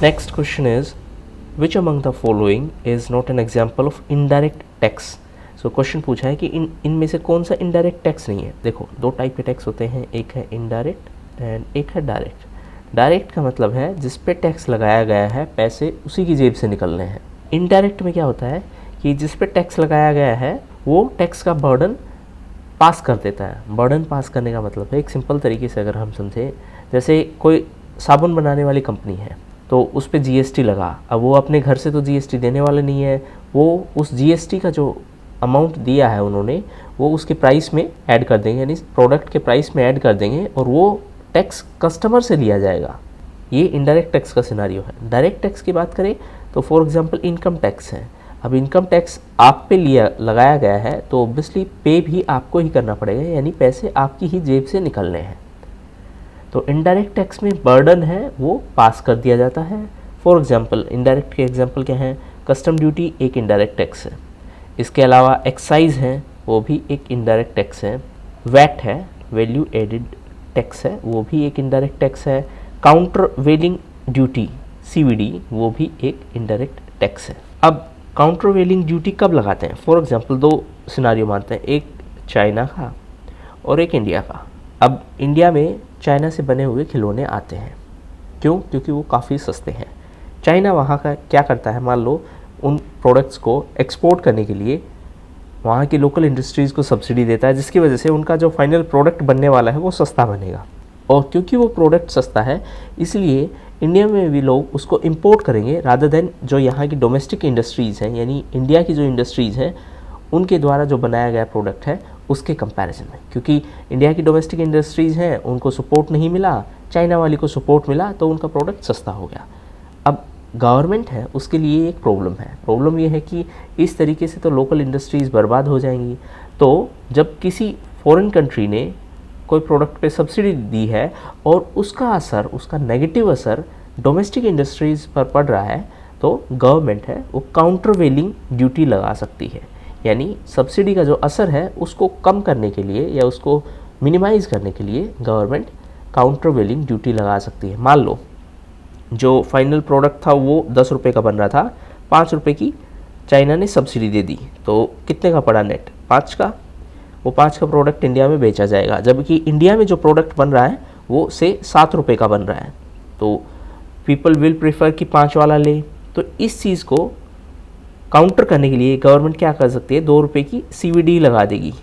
Next question is which among the following is not an example of indirect tax. So question पूछा है कि इनमें से कौन सा इनडायरेक्ट टैक्स नहीं है। देखो दो टाइप के टैक्स होते हैं, एक है इनडायरेक्ट एंड एक है डायरेक्ट। डायरेक्ट का मतलब है जिस पे टैक्स लगाया गया है पैसे उसी की जेब से निकलने हैं। इनडायरेक्ट में क्या होता है कि जिस पे टैक्स लगाया गया है वो टैक्स का बर्डन पास कर देता है। बर्डन पास करने का मतलब है, एक सिंपल तरीके से अगर हम समझें, जैसे कोई साबुन बनाने वाली कंपनी है तो उस पर जीएसटी लगा। अब वो अपने घर से तो जीएसटी देने वाले नहीं है, वो उस जीएसटी का जो अमाउंट दिया है उन्होंने वो उसके प्राइस में ऐड कर देंगे, यानी प्रोडक्ट के प्राइस में ऐड कर देंगे और वो टैक्स कस्टमर से लिया जाएगा। ये इनडायरेक्ट टैक्स का सिनारियो है। डायरेक्ट टैक्स की बात करें तो फॉर एग्जांपल इनकम टैक्स है। अब इनकम टैक्स आप पे लिया लगाया गया है तो ऑब्वियसली पे भी आपको ही करना पड़ेगा, यानी पैसे आपकी ही जेब से निकलने हैं। तो इनडायरेक्ट टैक्स में बर्डन है वो पास कर दिया जाता है। फॉर एग्जांपल इनडायरेक्ट के एग्जांपल क्या है, कस्टम ड्यूटी एक इनडायरेक्ट टैक्स है। इसके अलावा एक्साइज है वो भी एक इनडायरेक्ट टैक्स है। वैट है, वैल्यू एडेड टैक्स है, वो भी एक इनडायरेक्ट टैक्स है। काउंटर वेलिंग ड्यूटी सीवीडी वो भी एक इनडायरेक्ट टैक्स है। अब काउंटर वेलिंग ड्यूटी कब लगाते हैं? फॉर एग्जांपल दो सिनारियो मानते हैं, एक चाइना का और एक इंडिया का। अब इंडिया में चाइना से बने हुए खिलौने आते हैं, क्यों? क्योंकि वो काफ़ी सस्ते हैं। चाइना वहाँ का क्या करता है, मान लो उन प्रोडक्ट्स को एक्सपोर्ट करने के लिए वहाँ की लोकल इंडस्ट्रीज़ को सब्सिडी देता है, जिसकी वजह से उनका जो फाइनल प्रोडक्ट बनने वाला है वो सस्ता बनेगा। और क्योंकि वो प्रोडक्ट सस्ता है इसलिए इंडिया में भी लोग उसको इंपोर्ट करेंगे रादर देन जो यहाँ की डोमेस्टिक इंडस्ट्रीज़ हैं, यानी इंडिया की जो इंडस्ट्रीज़ हैं उनके द्वारा जो बनाया गया प्रोडक्ट है उसके कंपैरिजन में। क्योंकि इंडिया की डोमेस्टिक इंडस्ट्रीज़ हैं उनको सपोर्ट नहीं मिला, चाइना वाली को सपोर्ट मिला तो उनका प्रोडक्ट सस्ता हो गया। अब गवर्नमेंट है उसके लिए एक प्रॉब्लम है। प्रॉब्लम ये है कि इस तरीके से तो लोकल इंडस्ट्रीज़ बर्बाद हो जाएंगी। तो जब किसी फॉरेन कंट्री ने कोई प्रोडक्ट पे सब्सिडी दी है और उसका असर, उसका नेगेटिव असर डोमेस्टिक इंडस्ट्रीज़ पर पड़ रहा है तो गवर्नमेंट है वो काउंटर वेलिंग ड्यूटी लगा सकती है। यानी सब्सिडी का जो असर है उसको कम करने के लिए या उसको मिनिमाइज़ करने के लिए गवर्नमेंट काउंटर वेलिंग ड्यूटी लगा सकती है। मान लो जो फाइनल प्रोडक्ट था वो 10 रुपये का बन रहा था, 5 रुपये की चाइना ने सब्सिडी दे दी तो कितने का पड़ा नेट? 5 का। वो 5 का प्रोडक्ट इंडिया में बेचा जाएगा, जबकि इंडिया में जो प्रोडक्ट बन रहा है वो से 7 रुपये का बन रहा है। तो पीपल विल प्रेफर कि 5 वाला ले। तो इस चीज़ को काउंटर करने के लिए गवर्नमेंट क्या कर सकती है, 2 रुपये की सीवीडी लगा देगी।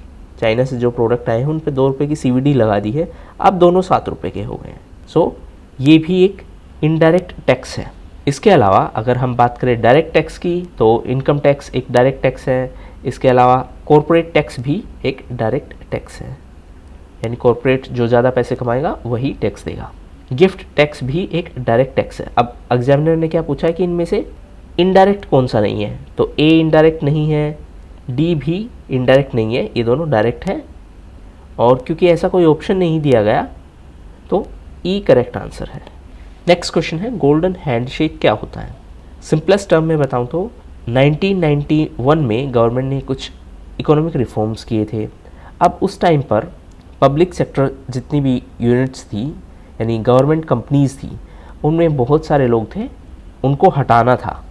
चाइना से जो प्रोडक्ट आए हैं उन पे 2 रुपये की सीवीडी लगा दी है, अब दोनों 7 रुपये के हो गए हैं। सो ये भी एक इनडायरेक्ट टैक्स है। इसके अलावा अगर हम बात करें डायरेक्ट टैक्स की तो इनकम टैक्स एक डायरेक्ट टैक्स है। इसके अलावा कॉरपोरेट टैक्स भी एक डायरेक्ट टैक्स है, यानी कॉरपोरेट जो ज़्यादा पैसे कमाएगा वही टैक्स देगा। गिफ्ट टैक्स भी एक डायरेक्ट टैक्स है। अब एग्जामिनर ने क्या पूछा है कि इनमें से इनडायरेक्ट कौन सा नहीं है, तो ए इनडायरेक्ट नहीं है, डी भी इनडायरेक्ट नहीं है, ये दोनों डायरेक्ट हैं। और क्योंकि ऐसा कोई ऑप्शन नहीं दिया गया तो ई करेक्ट आंसर है। नेक्स्ट क्वेश्चन है गोल्डन हैंडशेक क्या होता है? सिंपलेस्ट टर्म में बताऊं तो 1991 में गवर्नमेंट ने कुछ इकोनॉमिक रिफॉर्म्स किए थे। अब उस टाइम पर पब्लिक सेक्टर जितनी भी यूनिट्स थी यानी गवर्नमेंट कंपनीज़ थी उनमें बहुत सारे लोग थे, उनको हटाना था,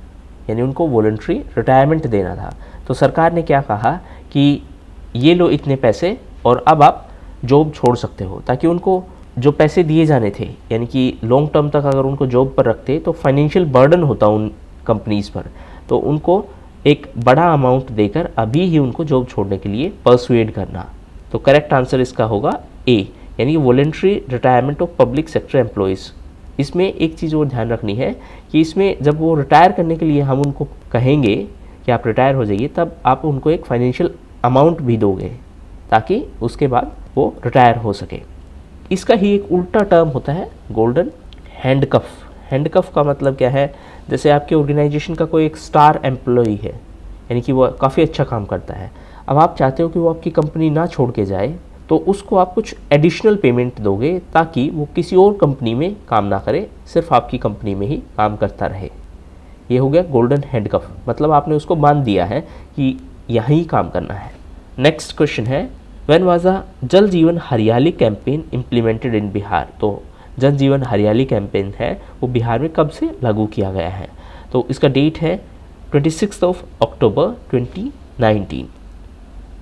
यानी उनको वॉलंटरी रिटायरमेंट देना था। तो सरकार ने क्या कहा कि ये लो इतने पैसे और अब आप जॉब छोड़ सकते हो, ताकि उनको जो पैसे दिए जाने थे यानी कि लॉन्ग टर्म तक अगर उनको जॉब पर रखते तो फाइनेंशियल बर्डन होता उन कंपनीज़ पर, तो उनको एक बड़ा अमाउंट देकर अभी ही उनको जॉब छोड़ने के लिए परसुएड करना। तो करेक्ट आंसर इसका होगा ए, यानी voluntary retirement of public sector employees. इसमें एक चीज़ और ध्यान रखनी है कि इसमें जब वो रिटायर करने के लिए हम उनको कहेंगे कि आप रिटायर हो जाइए, तब आप उनको एक फाइनेंशियल अमाउंट भी दोगे ताकि उसके बाद वो रिटायर हो सके। इसका ही एक उल्टा टर्म होता है गोल्डन हैंडकफ। हैंडकफ का मतलब क्या है, जैसे आपके ऑर्गेनाइजेशन का कोई एक स्टार एम्प्लॉई है यानी कि वो काफ़ी अच्छा काम करता है, अब आप चाहते हो कि वो आपकी कंपनी ना छोड़ के जाए तो उसको आप कुछ एडिशनल पेमेंट दोगे ताकि वो किसी और कंपनी में काम ना करे, सिर्फ आपकी कंपनी में ही काम करता रहे। ये हो गया गोल्डन हैंडकफ, मतलब आपने उसको बांध दिया है कि यहीं काम करना है। नेक्स्ट क्वेश्चन है व्हेन वाज अ जल जीवन हरियाली कैंपेन इम्प्लीमेंटेड इन बिहार। तो जन जीवन हरियाली कैंपेन है वो बिहार में कब से लागू किया गया है? तो इसका डेट है 26 अक्टूबर 2019।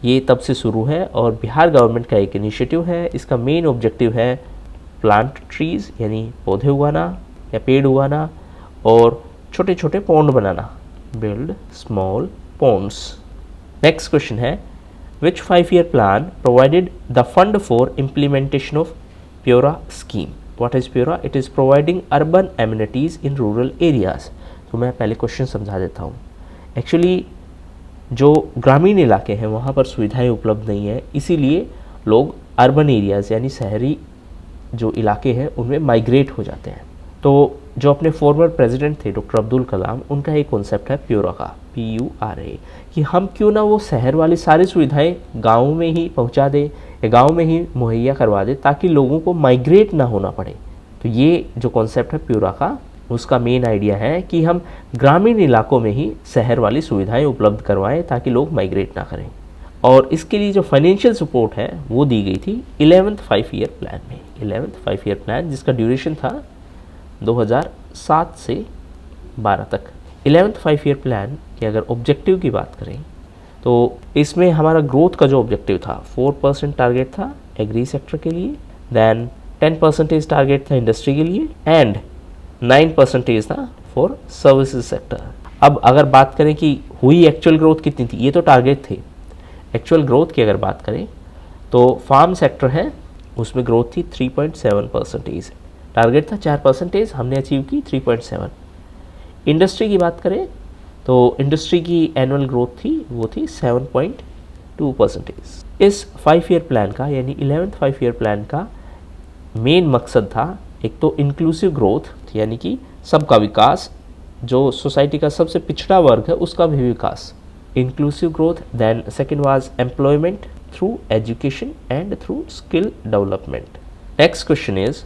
ये तब से शुरू है और बिहार गवर्नमेंट का एक इनिशिएटिव है। इसका मेन ऑब्जेक्टिव है प्लांट ट्रीज यानी पौधे उगाना या पेड़ उगाना और छोटे छोटे पॉन्ड बनाना, build small ponds. Next question है which 5-year plan provided the fund for implementation of PURA scheme? What is PURA? It is providing urban amenities in rural areas. तो मैं पहले क्वेश्चन समझा देता हूँ। एक्चुअली जो ग्रामीण इलाके हैं वहाँ पर सुविधाएं उपलब्ध नहीं है, इसीलिए लोग अर्बन एरियाज़ यानी शहरी जो इलाके हैं उनमें माइग्रेट हो जाते हैं। तो जो अपने फॉर्मर प्रेसिडेंट थे डॉक्टर अब्दुल कलाम, उनका एक कॉन्सेप्ट है प्योरा का, PURA, कि हम क्यों ना वो शहर वाली सारी सुविधाएं गाँव में ही पहुंचा दें या गाँव में ही मुहैया करवा दें ताकि लोगों को माइग्रेट ना होना पड़े। तो ये जो कॉन्सेप्ट है प्योरा का, उसका मेन आइडिया है कि हम ग्रामीण इलाकों में ही शहर वाली सुविधाएं उपलब्ध करवाएं ताकि लोग माइग्रेट ना करें। और इसके लिए जो फाइनेंशियल सपोर्ट है वो दी गई थी 11th 5-year प्लान में। 11th 5-year प्लान जिसका ड्यूरेशन था 2007 से 12 तक। 11th 5-year प्लान की अगर ऑब्जेक्टिव की बात करें तो इसमें हमारा ग्रोथ का जो ऑब्जेक्टिव था 4% टारगेट था एग्री सेक्टर के लिए, देन 10% टारगेट था इंडस्ट्री के लिए एंड 9% था फॉर सर्विसेज सेक्टर। अब अगर बात करें कि हुई एक्चुअल ग्रोथ कितनी थी, ये तो टारगेट थे। एक्चुअल ग्रोथ की अगर बात करें तो फार्म सेक्टर है उसमें ग्रोथ थी 3.7%, टारगेट था 4%, हमने अचीव की 3.7। इंडस्ट्री की बात करें तो इंडस्ट्री की एनुअल ग्रोथ थी वो थी 7.2%। इस 5-year प्लान का यानी 11th 5-year प्लान का मेन मकसद था एक तो इंक्लूसिव ग्रोथ यानी कि सबका विकास, जो सोसाइटी का सबसे पिछड़ा वर्ग है उसका भी विकास, inclusive growth. Then second was employment through education and through skill development. Next question is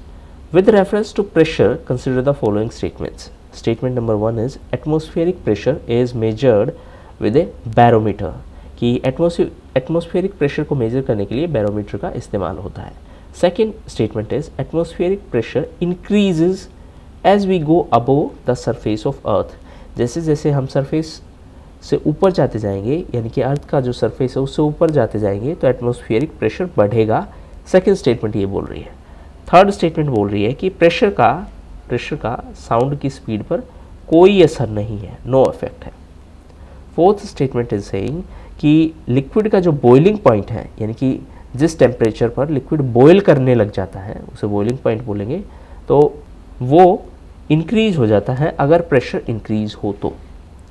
with reference to pressure consider the following statements. Statement number 1 is atmospheric pressure is measured with a barometer, कि atmospheric pressure को measure करने के लिए barometer का इस्तेमाल होता है। Second statement is atmospheric pressure increases as we go above the surface of earth. जैसे जैसे हम सरफेस से ऊपर जाते जाएंगे यानी कि अर्थ का जो सरफेस है उससे ऊपर जाते जाएंगे तो एटमॉस्फेरिक प्रेशर बढ़ेगा। सेकेंड स्टेटमेंट ये बोल रही है। थर्ड स्टेटमेंट बोल रही है कि प्रेशर का साउंड की स्पीड पर कोई असर नहीं है, नो इफेक्ट है। फोर्थ स्टेटमेंट इज सेइंग कि लिक्विड का जो बॉइलिंग पॉइंट है यानी कि जिस टेम्परेचर पर लिक्विड बॉयल करने लग जाता है उसे बॉइलिंग पॉइंट बोलेंगे, तो वो इंक्रीज हो जाता है अगर प्रेशर इंक्रीज हो तो।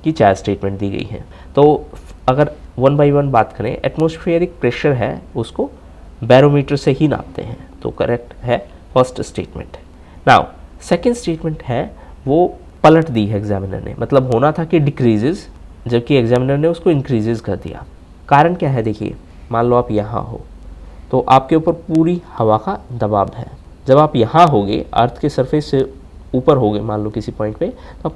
कि 4 स्टेटमेंट दी गई हैं। तो अगर 1 by 1 बात करें, एटमॉस्फेरिक प्रेशर है उसको बैरोमीटर से ही नापते हैं, तो करेक्ट है first statement. Now second statement है वो पलट दी है एग्जामिनर ने, मतलब होना था कि डिक्रीजेज जबकि एग्जामिनर ने उसको इंक्रीजेज कर दिया। कारण क्या है देखिए, मान लो आप यहाँ हो तो आपके ऊपर पूरी हवा का दबाव है। जब आप यहाँ होगे अर्थ के सरफेस से ऊपर होगे मान लो किसी पॉइंट पे, तो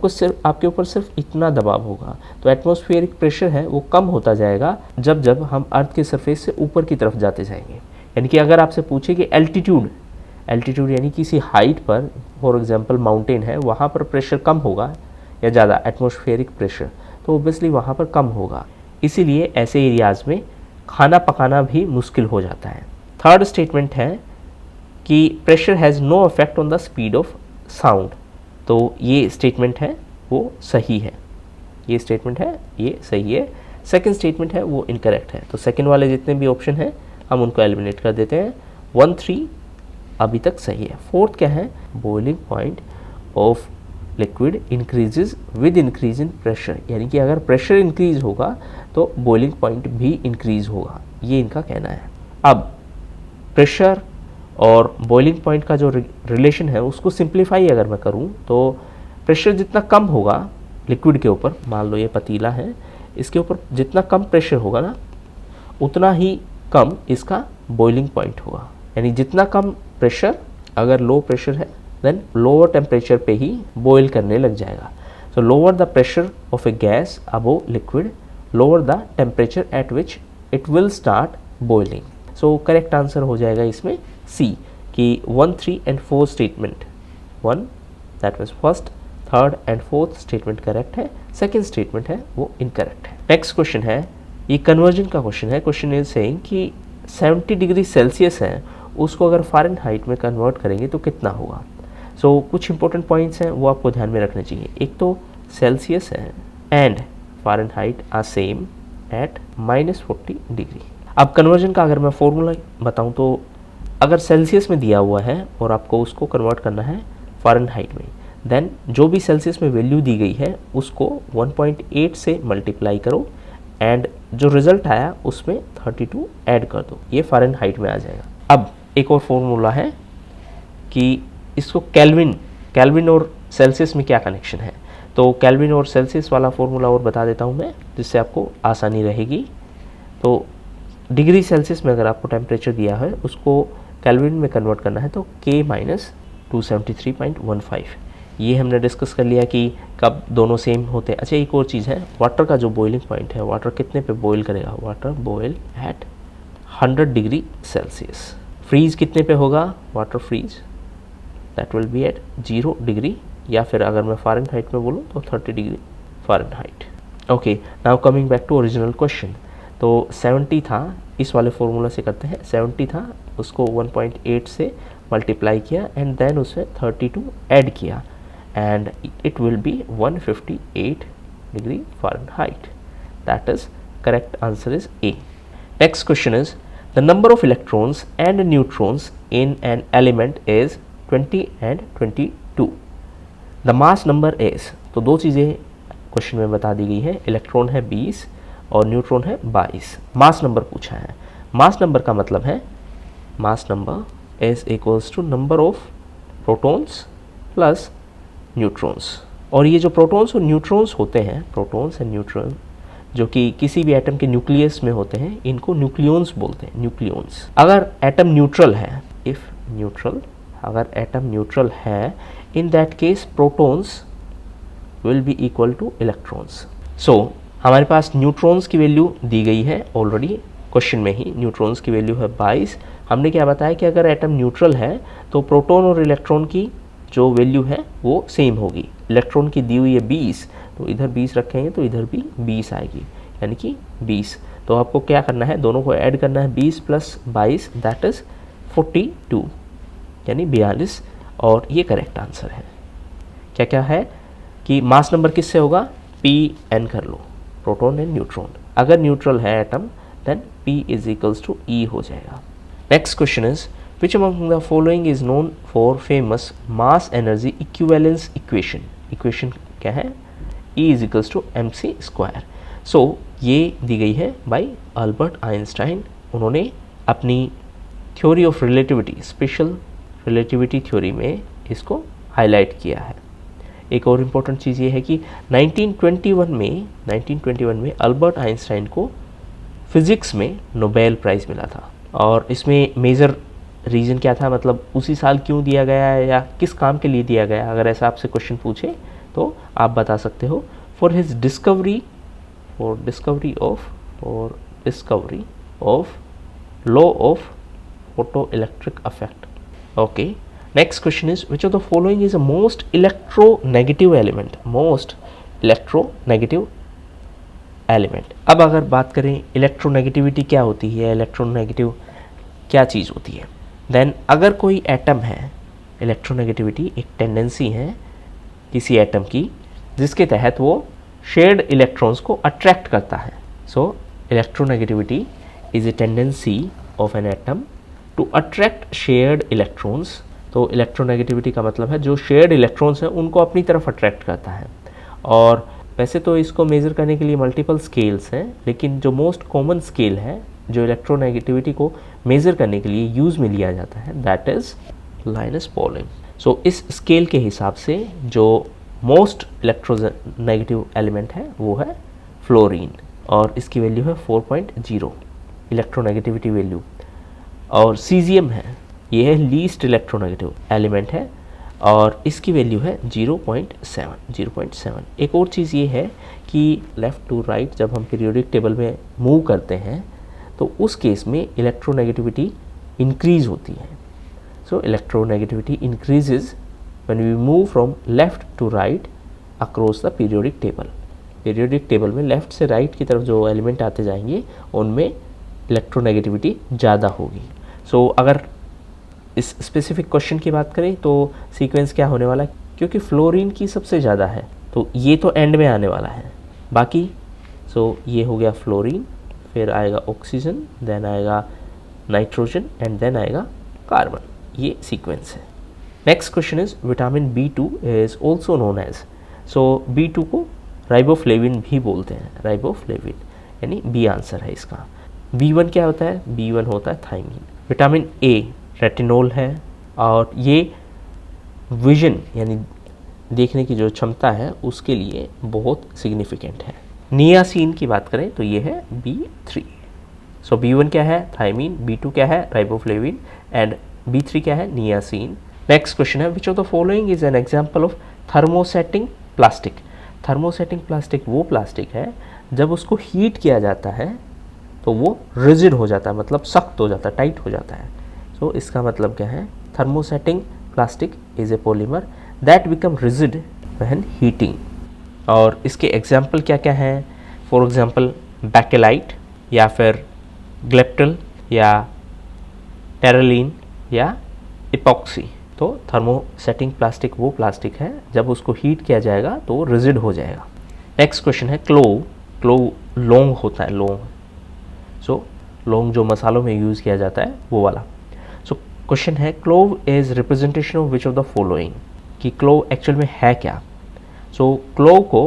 आपके ऊपर सिर्फ इतना दबाव होगा। तो एटमॉस्फेरिक प्रेशर है वो कम होता जाएगा जब जब हम अर्थ के सरफेस से ऊपर की तरफ जाते जाएंगे। यानी कि अगर आपसे पूछे कि एल्टीट्यूड यानी किसी हाइट पर, फॉर एग्जांपल माउंटेन है, वहाँ पर प्रेशर कम होगा या ज़्यादा एटमॉस्फेरिक प्रेशर, तो ओब्वियसली वहाँ पर कम होगा। इसीलिए ऐसे एरियाज़ में खाना पकाना भी मुश्किल हो जाता है। थर्ड स्टेटमेंट है कि pressure has no effect on the speed of sound, तो ये स्टेटमेंट है वो सही है, ये स्टेटमेंट है ये सही है। सेकंड स्टेटमेंट है वो इनकरेक्ट है। तो सेकंड वाले जितने भी ऑप्शन हैं हम उनको एलिमिनेट कर देते हैं। 1, 3 अभी तक सही है। फोर्थ क्या है, boiling point of liquid increases with increase in pressure, यानी कि अगर प्रेशर इंक्रीज होगा तो बॉइलिंग पॉइंट भी इंक्रीज होगा, ये इनका कहना है। अब प्रेशर और बॉइलिंग पॉइंट का जो रिलेशन है उसको सिंप्लीफाई अगर मैं करूं तो प्रेशर जितना कम होगा लिक्विड के ऊपर, मान लो ये पतीला है, इसके ऊपर जितना कम प्रेशर होगा ना उतना ही कम इसका बॉइलिंग पॉइंट होगा। यानी जितना कम प्रेशर, अगर लो प्रेशर है देन लोअर टेम्परेचर पे ही बॉयल करने लग जाएगा। सो lower the pressure of A gas above liquid, lower the temperature at which it will start boiling. So correct answer हो जाएगा इसमें सी, कि 1, 3 and 4 statement, 1 that means first, third and fourth statement correct है, second statement है वो incorrect है। Next question है, ये कन्वर्जन का क्वेश्चन है। क्वेश्चन इज सेइंग कि 70 डिग्री सेल्सियस है, उसको अगर फ़ारेनहाइट में कन्वर्ट करेंगे तो कितना होगा। सो कुछ इंपॉर्टेंट पॉइंट्स हैं वो आपको ध्यान में रखने चाहिए। एक तो सेल्सियस है and Fahrenheit are same at -40 degree. अब कन्वर्जन का अगर मैं फॉर्मूला बताऊं तो अगर सेल्सियस में दिया हुआ है और आपको उसको कन्वर्ट करना है फ़ारेनहाइट में, देन जो भी सेल्सियस में वैल्यू दी गई है उसको 1.8 से मल्टीप्लाई करो एंड जो रिजल्ट आया उसमें 32 ऐड कर दो, ये फ़ारेनहाइट में आ जाएगा। अब एक और फॉर्मूला है कि इसको केल्विन और सेल्सियस में क्या कनेक्शन है, तो केल्विन और सेल्सियस वाला फॉर्मूला और बता देता हूँ मैं, जिससे आपको आसानी रहेगी। तो डिग्री सेल्सियस में अगर आपको टेम्परेचर दिया है उसको केल्विन में कन्वर्ट करना है तो K माइनस 273.15, ये हमने डिस्कस कर लिया कि कब दोनों सेम होते हैं। अच्छा एक और चीज़ है, वाटर का जो बॉइलिंग पॉइंट है, वाटर कितने पे बॉईल करेगा, water boil at 100 degree Celsius. Freeze कितने पे होगा, water freeze that will be at 0 degree, या फिर अगर मैं फ़ारेनहाइट में बोलूँ तो 30 degree Fahrenheit. Okay, now coming back to original question. तो 70 था, इस वाले फॉर्मूला से करते हैं, 70 था उसको 1.8 से मल्टीप्लाई किया एंड देन उसमें 32 ऐड किया and it will be 158 degree Fahrenheit. That is correct answer is a. Next question is the number of electrons and neutrons in an element is 20 and 22। The mass number is, तो दो चीज़ें question में बता दी गई है, electron है 20 और neutron है 22। मास नंबर पूछा है। मास नंबर का मतलब है mass number is equals to number of protons plus neutrons. और ये जो प्रोटॉन्स और न्यूट्रॉन्स होते हैं, प्रोटॉन्स एंड न्यूट्रॉन जो कि किसी भी एटम के न्यूक्लियस में होते हैं, इनको न्यूक्लियॉन्स बोलते हैं, न्यूक्लियॉन्स। अगर एटम न्यूट्रल है, इफ न्यूट्रल, अगर एटम न्यूट्रल है, in that case protons will be equal to electrons. So हमारे पास न्यूट्रॉन्स की वैल्यू दी गई है ऑलरेडी क्वेश्चन में ही, न्यूट्रॉन्स की वैल्यू है 22। हमने क्या बताया कि अगर एटम न्यूट्रल है तो प्रोटॉन और इलेक्ट्रॉन की जो वैल्यू है वो सेम होगी। इलेक्ट्रॉन की दी हुई है 20, तो इधर 20 रखेंगे तो इधर भी 20 आएगी, यानी कि 20। तो आपको क्या करना है, दोनों को ऐड करना है, 20 प्लस 22 दैट इज़ 42, यानी 42, और ये करेक्ट आंसर है। क्या क्या है कि मास नंबर किससे होगा, Pn कर लो, प्रोटॉन एंड न्यूट्रॉन। अगर न्यूट्रल है atom then P is equals to E हो जाएगा। Next question is which among the following is known for famous mass energy equivalence equation। Equation क्या है, E is equals to mc square. So ये दी गई है by Albert Einstein. उन्होंने अपनी theory of relativity, special relativity theory में इसको हाईलाइट किया है। एक और इम्पोर्टेंट चीज़ ये है कि 1921 में अल्बर्ट आइंस्टाइन को फिज़िक्स में नोबेल प्राइज़ मिला था। और इसमें मेजर रीज़न क्या था, मतलब उसी साल क्यों दिया गया है या किस काम के लिए दिया गया, अगर ऐसा आपसे क्वेश्चन पूछे तो आप बता सकते हो। For his discovery of law of photo electric affect. Okay, next question is which of the following is a most electronegative element. Most electronegative element. अब अगर बात करें इलेक्ट्रोनेगेटिविटी क्या होती है, इलेक्ट्रोनेगेटिव क्या चीज़ होती है, देन अगर कोई एटम है, इलेक्ट्रोनेगेटिविटी एक टेंडेंसी है किसी एटम की जिसके तहत वो शेयर्ड इलेक्ट्रॉन्स को अट्रैक्ट करता है। So electronegativity is a tendency of an atom to attract shared electrons. तो इलेक्ट्रोनेगेटिविटी का मतलब है जो शेयर्ड इलेक्ट्रॉन्स हैं उनको अपनी तरफ अट्रैक्ट करता है। और वैसे तो इसको मेज़र करने के लिए मल्टीपल स्केल्स हैं, लेकिन जो मोस्ट कॉमन स्केल है जो इलेक्ट्रोनेगेटिविटी को मेज़र करने के लिए यूज़ में लिया जाता है, दैट इज़ लाइनस पॉलिंग। सो इस स्केल के हिसाब से जो मोस्ट इलेक्ट्रोनेगेटिव एलिमेंट है वो है फ्लोरीन, और इसकी वैल्यू है 4.0 इलेक्ट्रोनेगेटिविटी वैल्यू। और सीजियम है, ये है लीस्ट इलेक्ट्रोनेगेटिव एलिमेंट है और इसकी वैल्यू है 0.7। एक और चीज़ ये है कि लेफ़्ट टू राइट जब हम पीरियोडिक टेबल में मूव करते हैं तो उस केस में इलेक्ट्रोनेगेटिविटी इंक्रीज़ होती है। So electronegativity increases when we move from left to right across the periodic table. Periodic table में लेफ्ट से राइट की तरफ जो एलिमेंट आते जाएंगे उनमें इलेक्ट्रोनेगेटिविटी ज़्यादा होगी. सो अगर इस स्पेसिफिक क्वेश्चन की बात करें तो सीक्वेंस क्या होने वाला है, क्योंकि फ्लोरीन की सबसे ज़्यादा है तो ये तो एंड में आने वाला है. बाकी ये हो गया फ्लोरीन, फिर आएगा ऑक्सीजन, देन आएगा नाइट्रोजन एंड देन आएगा कार्बन. ये सीक्वेंस है. Next question is vitamin B2 is also known as. So B2 को राइबोफ्लेविन भी बोलते हैं, राइबोफ्लेविन, यानी बी आंसर है इसका. B1 क्या होता है, B1 होता है थायमीन. विटामिन A रेटिनोल है और ये विजन यानी देखने की जो क्षमता है उसके लिए बहुत सिग्निफिकेंट है. नियासिन की बात करें तो ये है B3. सो B1 क्या है, थायमीन, B2 क्या है, राइबोफ्लेविन एंड B3 क्या है, नियासिन. नेक्स्ट क्वेश्चन है which of the following is an example of thermosetting plastic. Thermosetting plastic वो प्लास्टिक है जब उसको हीट किया जाता है तो वो रिजिड हो जाता है, मतलब सख्त हो जाता है, टाइट हो जाता है. सो इसका मतलब क्या है, thermosetting plastic is a polymer that become rigid when heating. और इसके एग्जाम्पल क्या क्या हैं, फॉर एग्जाम्पल बैकेलाइट या फिर ग्लेप्टल या टेरेलिन या इपॉक्सी. तो थर्मोसेटिंग प्लास्टिक वो प्लास्टिक है जब उसको हीट किया जाएगा तो रिजिड हो जाएगा. नेक्स्ट क्वेश्चन है क्लोव. क्लोव लौंग होता है, लौंग. सो लौंग जो मसालों में यूज़ किया जाता है वो वाला. सो क्वेश्चन है clove is representation of which of the following, कि क्लोव एक्चुअल में है क्या. सो क्लोव को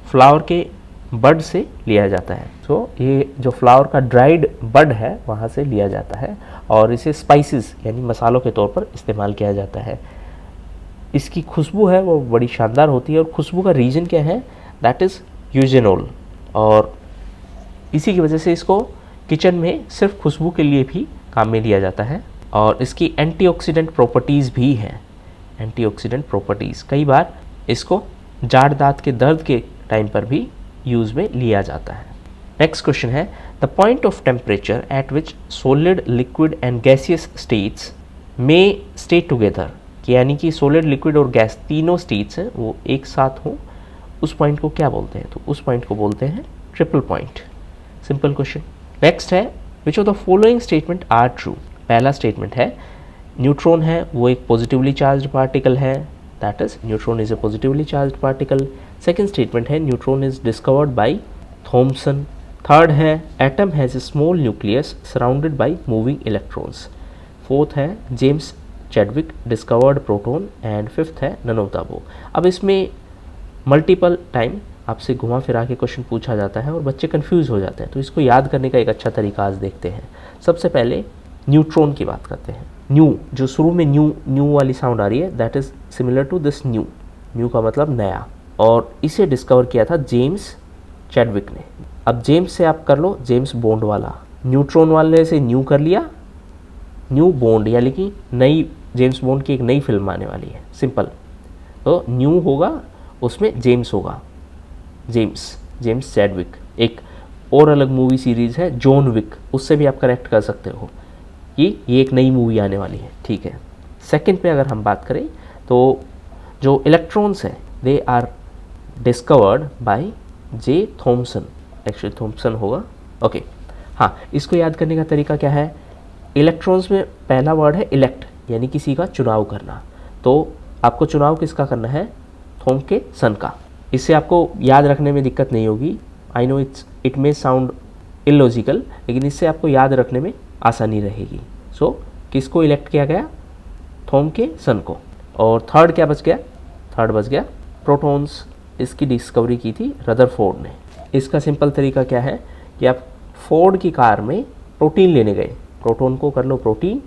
फ्लावर के बड से लिया जाता है. सो ये जो फ्लावर का ड्राइड बड है वहाँ से लिया जाता है और इसे स्पाइसेस यानी मसालों के तौर पर इस्तेमाल किया जाता है. इसकी खुशबू है वो बड़ी शानदार होती है और खुशबू का रीजन क्या है, दैट इज़ यूजेनोल. और इसी की वजह से इसको किचन में सिर्फ खुशबू के लिए भी काम में लिया जाता है. और इसकी एंटीऑक्सीडेंट प्रॉपर्टीज़ भी हैं, एंटीऑक्सीडेंट प्रॉपर्टीज़. कई बार इसको जाड़ दांत के दर्द के टाइम पर भी यूज़ में लिया जाता है. नेक्स्ट क्वेश्चन है the point of temperature at which solid, liquid and gaseous states में स्टे टुगेदर, यानी कि सॉलिड, लिक्विड और गैस तीनों स्टेट्स हैं वो एक साथ हों, उस पॉइंट को क्या बोलते हैं, तो उस पॉइंट को बोलते हैं triple point. Simple question. Next है which of the following statement are true. पहला स्टेटमेंट है न्यूट्रॉन है वो एक पॉजिटिवली चार्ज्ड पार्टिकल है, that is neutron is a positively charged particle. Second statement है neutron is discovered by Thomson. Third है atom has a small nucleus surrounded by moving electrons. Fourth है James Chadwick discovered proton and fifth है none of the above. अब इसमें multiple time आपसे घुमा फिरा के क्वेश्चन पूछा जाता है और बच्चे कंफ्यूज हो जाते हैं, तो इसको याद करने का एक अच्छा तरीका आज देखते हैं. सबसे पहले न्यूट्रॉन की बात करते हैं. न्यू, जो शुरू में न्यू वाली साउंड आ रही है, that is similar to this new. New का मतलब नया, और इसे डिस्कवर किया था जेम्स चैडविक ने. अब जेम्स से आप कर लो जेम्स बॉन्ड वाला, न्यूट्रॉन वाले से न्यू कर लिया, न्यू बॉन्ड, यानी कि नई जेम्स बॉन्ड की एक नई फिल्म आने वाली है. सिंपल. तो न्यू होगा उसमें जेम्स होगा, जेम्स चैडविक. एक और अलग मूवी सीरीज़ है जॉन विक, उससे भी आप करेक्ट कर सकते हो कि ये एक नई मूवी आने वाली है. ठीक है. सेकंड पे अगर हम बात करें तो जो इलेक्ट्रॉन्स हैं they are discovered by J Thomson. Actually Thomson होगा. ओके. हाँ, इसको याद करने का तरीका क्या है, इलेक्ट्रॉन्स में पहला वर्ड है इलेक्ट, यानी किसी का चुनाव करना. तो आपको चुनाव किसका करना है, थॉम के सन का. इससे आपको याद रखने में दिक्कत नहीं होगी. I know it may sound illogical, लेकिन इससे आपको याद रखने में आसानी रहेगी. सो किसको इलेक्ट किया गया, थॉम के सन को. और थर्ड क्या बच गया, थर्ड बच गया प्रोटॉन्स. इसकी डिस्कवरी की थी रदरफोर्ड ने. इसका सिंपल तरीका क्या है कि आप फोर्ड की कार में प्रोटीन लेने गए, प्रोटॉन को कर लो प्रोटीन,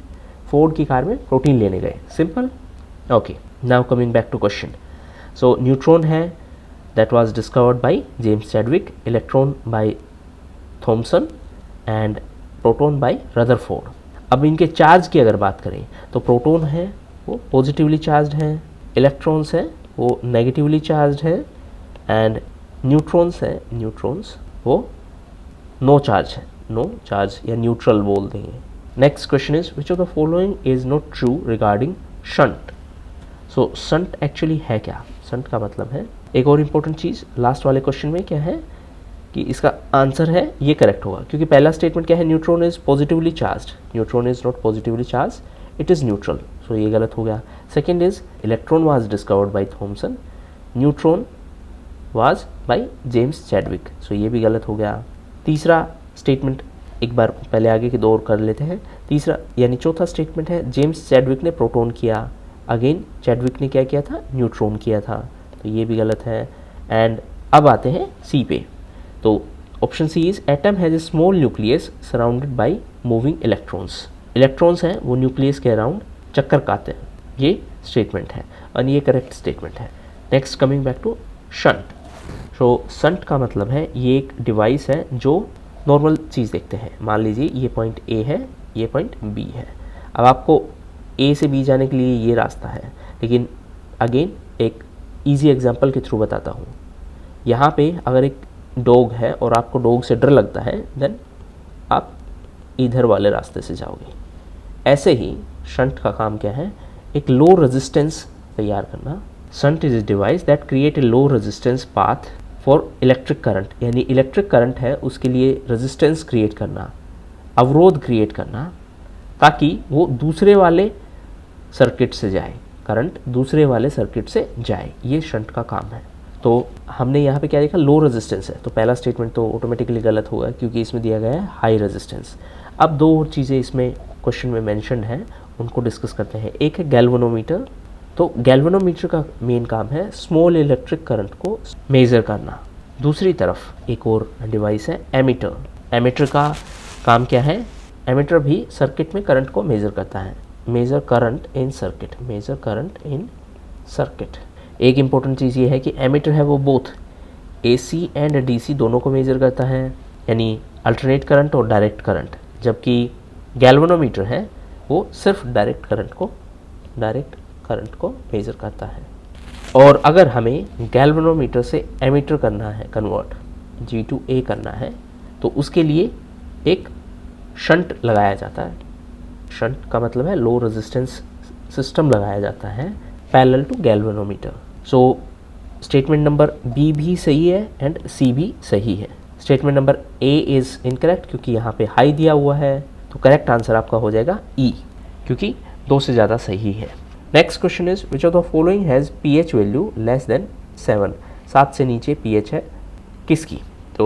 फोर्ड की कार में प्रोटीन लेने गए. Simple. Okay. Now coming back to question. So neutron है that was discovered by James Chadwick, electron by Thomson and proton by Rutherford. अब इनके चार्ज की अगर बात करें तो प्रोटॉन है वो पॉजिटिवली चार्ज्ड है, इलेक्ट्रॉन्स है वो नेगेटिवली चार्ज्ड है, एंड न्यूट्रॉन्स है, न्यूट्रॉन्स वो नो चार्ज है, नो चार्ज या न्यूट्रल बोल देंगे. Next question is which of the following is not true regarding shunt. So shunt actually है क्या, शंट का मतलब है, एक और इम्पोर्टेंट चीज़ लास्ट वाले क्वेश्चन में क्या है कि इसका आंसर है ये करेक्ट होगा, क्योंकि पहला स्टेटमेंट क्या है, neutron is positively charge, neutron is not positively charge, it is neutral, so ये गलत हो गया। Second is electron was discovered by Thomson, neutron was by James Chadwick, so ये भी गलत हो गया। तीसरा स्टेटमेंट एक बार पहले आगे के दो और कर लेते हैं। तीसरा यानी चौथा स्टेटमेंट है जेम्स चैडविक ने प्रोटॉन किया, अगेन चैडविक ने क्या किया था, न्यूट्रॉन किया था, तो ये भी गलत है। एंड अब आते हैं सी पे, तो option C is atom has a small nucleus surrounded by moving electrons, electrons हैं वो न्यूक्लियस के अराउंड चक्कर काटते हैं, ये स्टेटमेंट है और ये करेक्ट स्टेटमेंट है। Next coming back to shunt, तो शंट का मतलब है ये एक डिवाइस है जो नॉर्मल चीज़ देखते हैं, मान लीजिए ये पॉइंट ए है, ये पॉइंट बी है, अब आपको ए से बी जाने के लिए ये रास्ता है, लेकिन अगेन एक इजी एग्जांपल के थ्रू बताता हूँ। यहाँ पे अगर एक डॉग है और आपको डॉग से डर लगता है, देन आप इधर वाले रास्ते से जाओगे। ऐसे ही शंट का काम क्या है, एक लो रेजिस्टेंस तैयार करना। Shunt is a device that create a low resistance path for electric current, यानी इलेक्ट्रिक करंट है उसके लिए रेजिस्टेंस क्रिएट करना, अवरोध क्रिएट करना, ताकि वो दूसरे वाले सर्किट से जाए, करंट दूसरे वाले सर्किट से जाए, ये शंट का काम है। तो हमने यहाँ पे क्या देखा, लो रेजिस्टेंस है, तो पहला स्टेटमेंट तो ऑटोमेटिकली गलत होगा क्योंकि इसमें दिया गया है हाई रेजिस्टेंस। अब दो और चीज़ें इसमें क्वेश्चन में मेंशन्ड हैं, उनको डिस्कस करते हैं। एक है गैल्वेनोमीटर, तो गैल्वेनोमीटर का मेन काम है स्मॉल इलेक्ट्रिक करंट को मेज़र करना। दूसरी तरफ एक और डिवाइस है एमीटर, एमीटर का काम क्या है, एमीटर भी सर्किट में करंट को मेज़र करता है, measure current in circuit, measure current in circuit. एक इम्पॉर्टेंट चीज़ ये है कि एमीटर है वो बोथ एसी एंड डीसी दोनों को मेज़र करता है, यानी अल्टरनेट करंट और डायरेक्ट करंट, जबकि गैल्वेनोमीटर है वो सिर्फ डायरेक्ट करंट को मेज़र करता है। और अगर हमें गैल्वेनोमीटर से एमीटर करना है कन्वर्ट, G to A करना है, तो उसके लिए एक शंट लगाया जाता है। शंट का मतलब है लो रेजिस्टेंस सिस्टम लगाया जाता है parallel to galvanometer. So statement number B भी सही है एंड सी भी सही है। Statement number A is incorrect क्योंकि यहाँ पे हाई दिया हुआ है, तो करेक्ट आंसर आपका हो जाएगा ई, क्योंकि दो से ज़्यादा सही है। Next question is which of the following has pH value less than 7, 7 से नीचे pH है किसकी। तो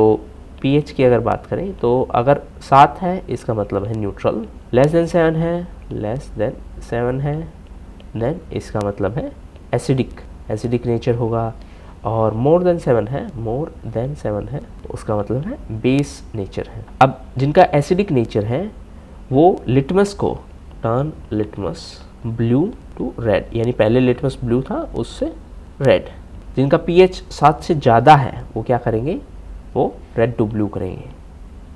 pH की अगर बात करें तो अगर 7 है इसका मतलब है न्यूट्रल, लेस देन 7 है, लेस देन 7 है, देन इसका मतलब है एसिडिक नेचर होगा, और मोर देन 7 है, मोर देन 7 है तो उसका मतलब है बेस नेचर है। अब जिनका एसिडिक नेचर है वो लिटमस को turn litmus blue to red, यानी पहले लिटमस ब्लू था उससे रेड। जिनका pH 7 से ज़्यादा है वो क्या करेंगे, वो रेड टू ब्लू करेंगे,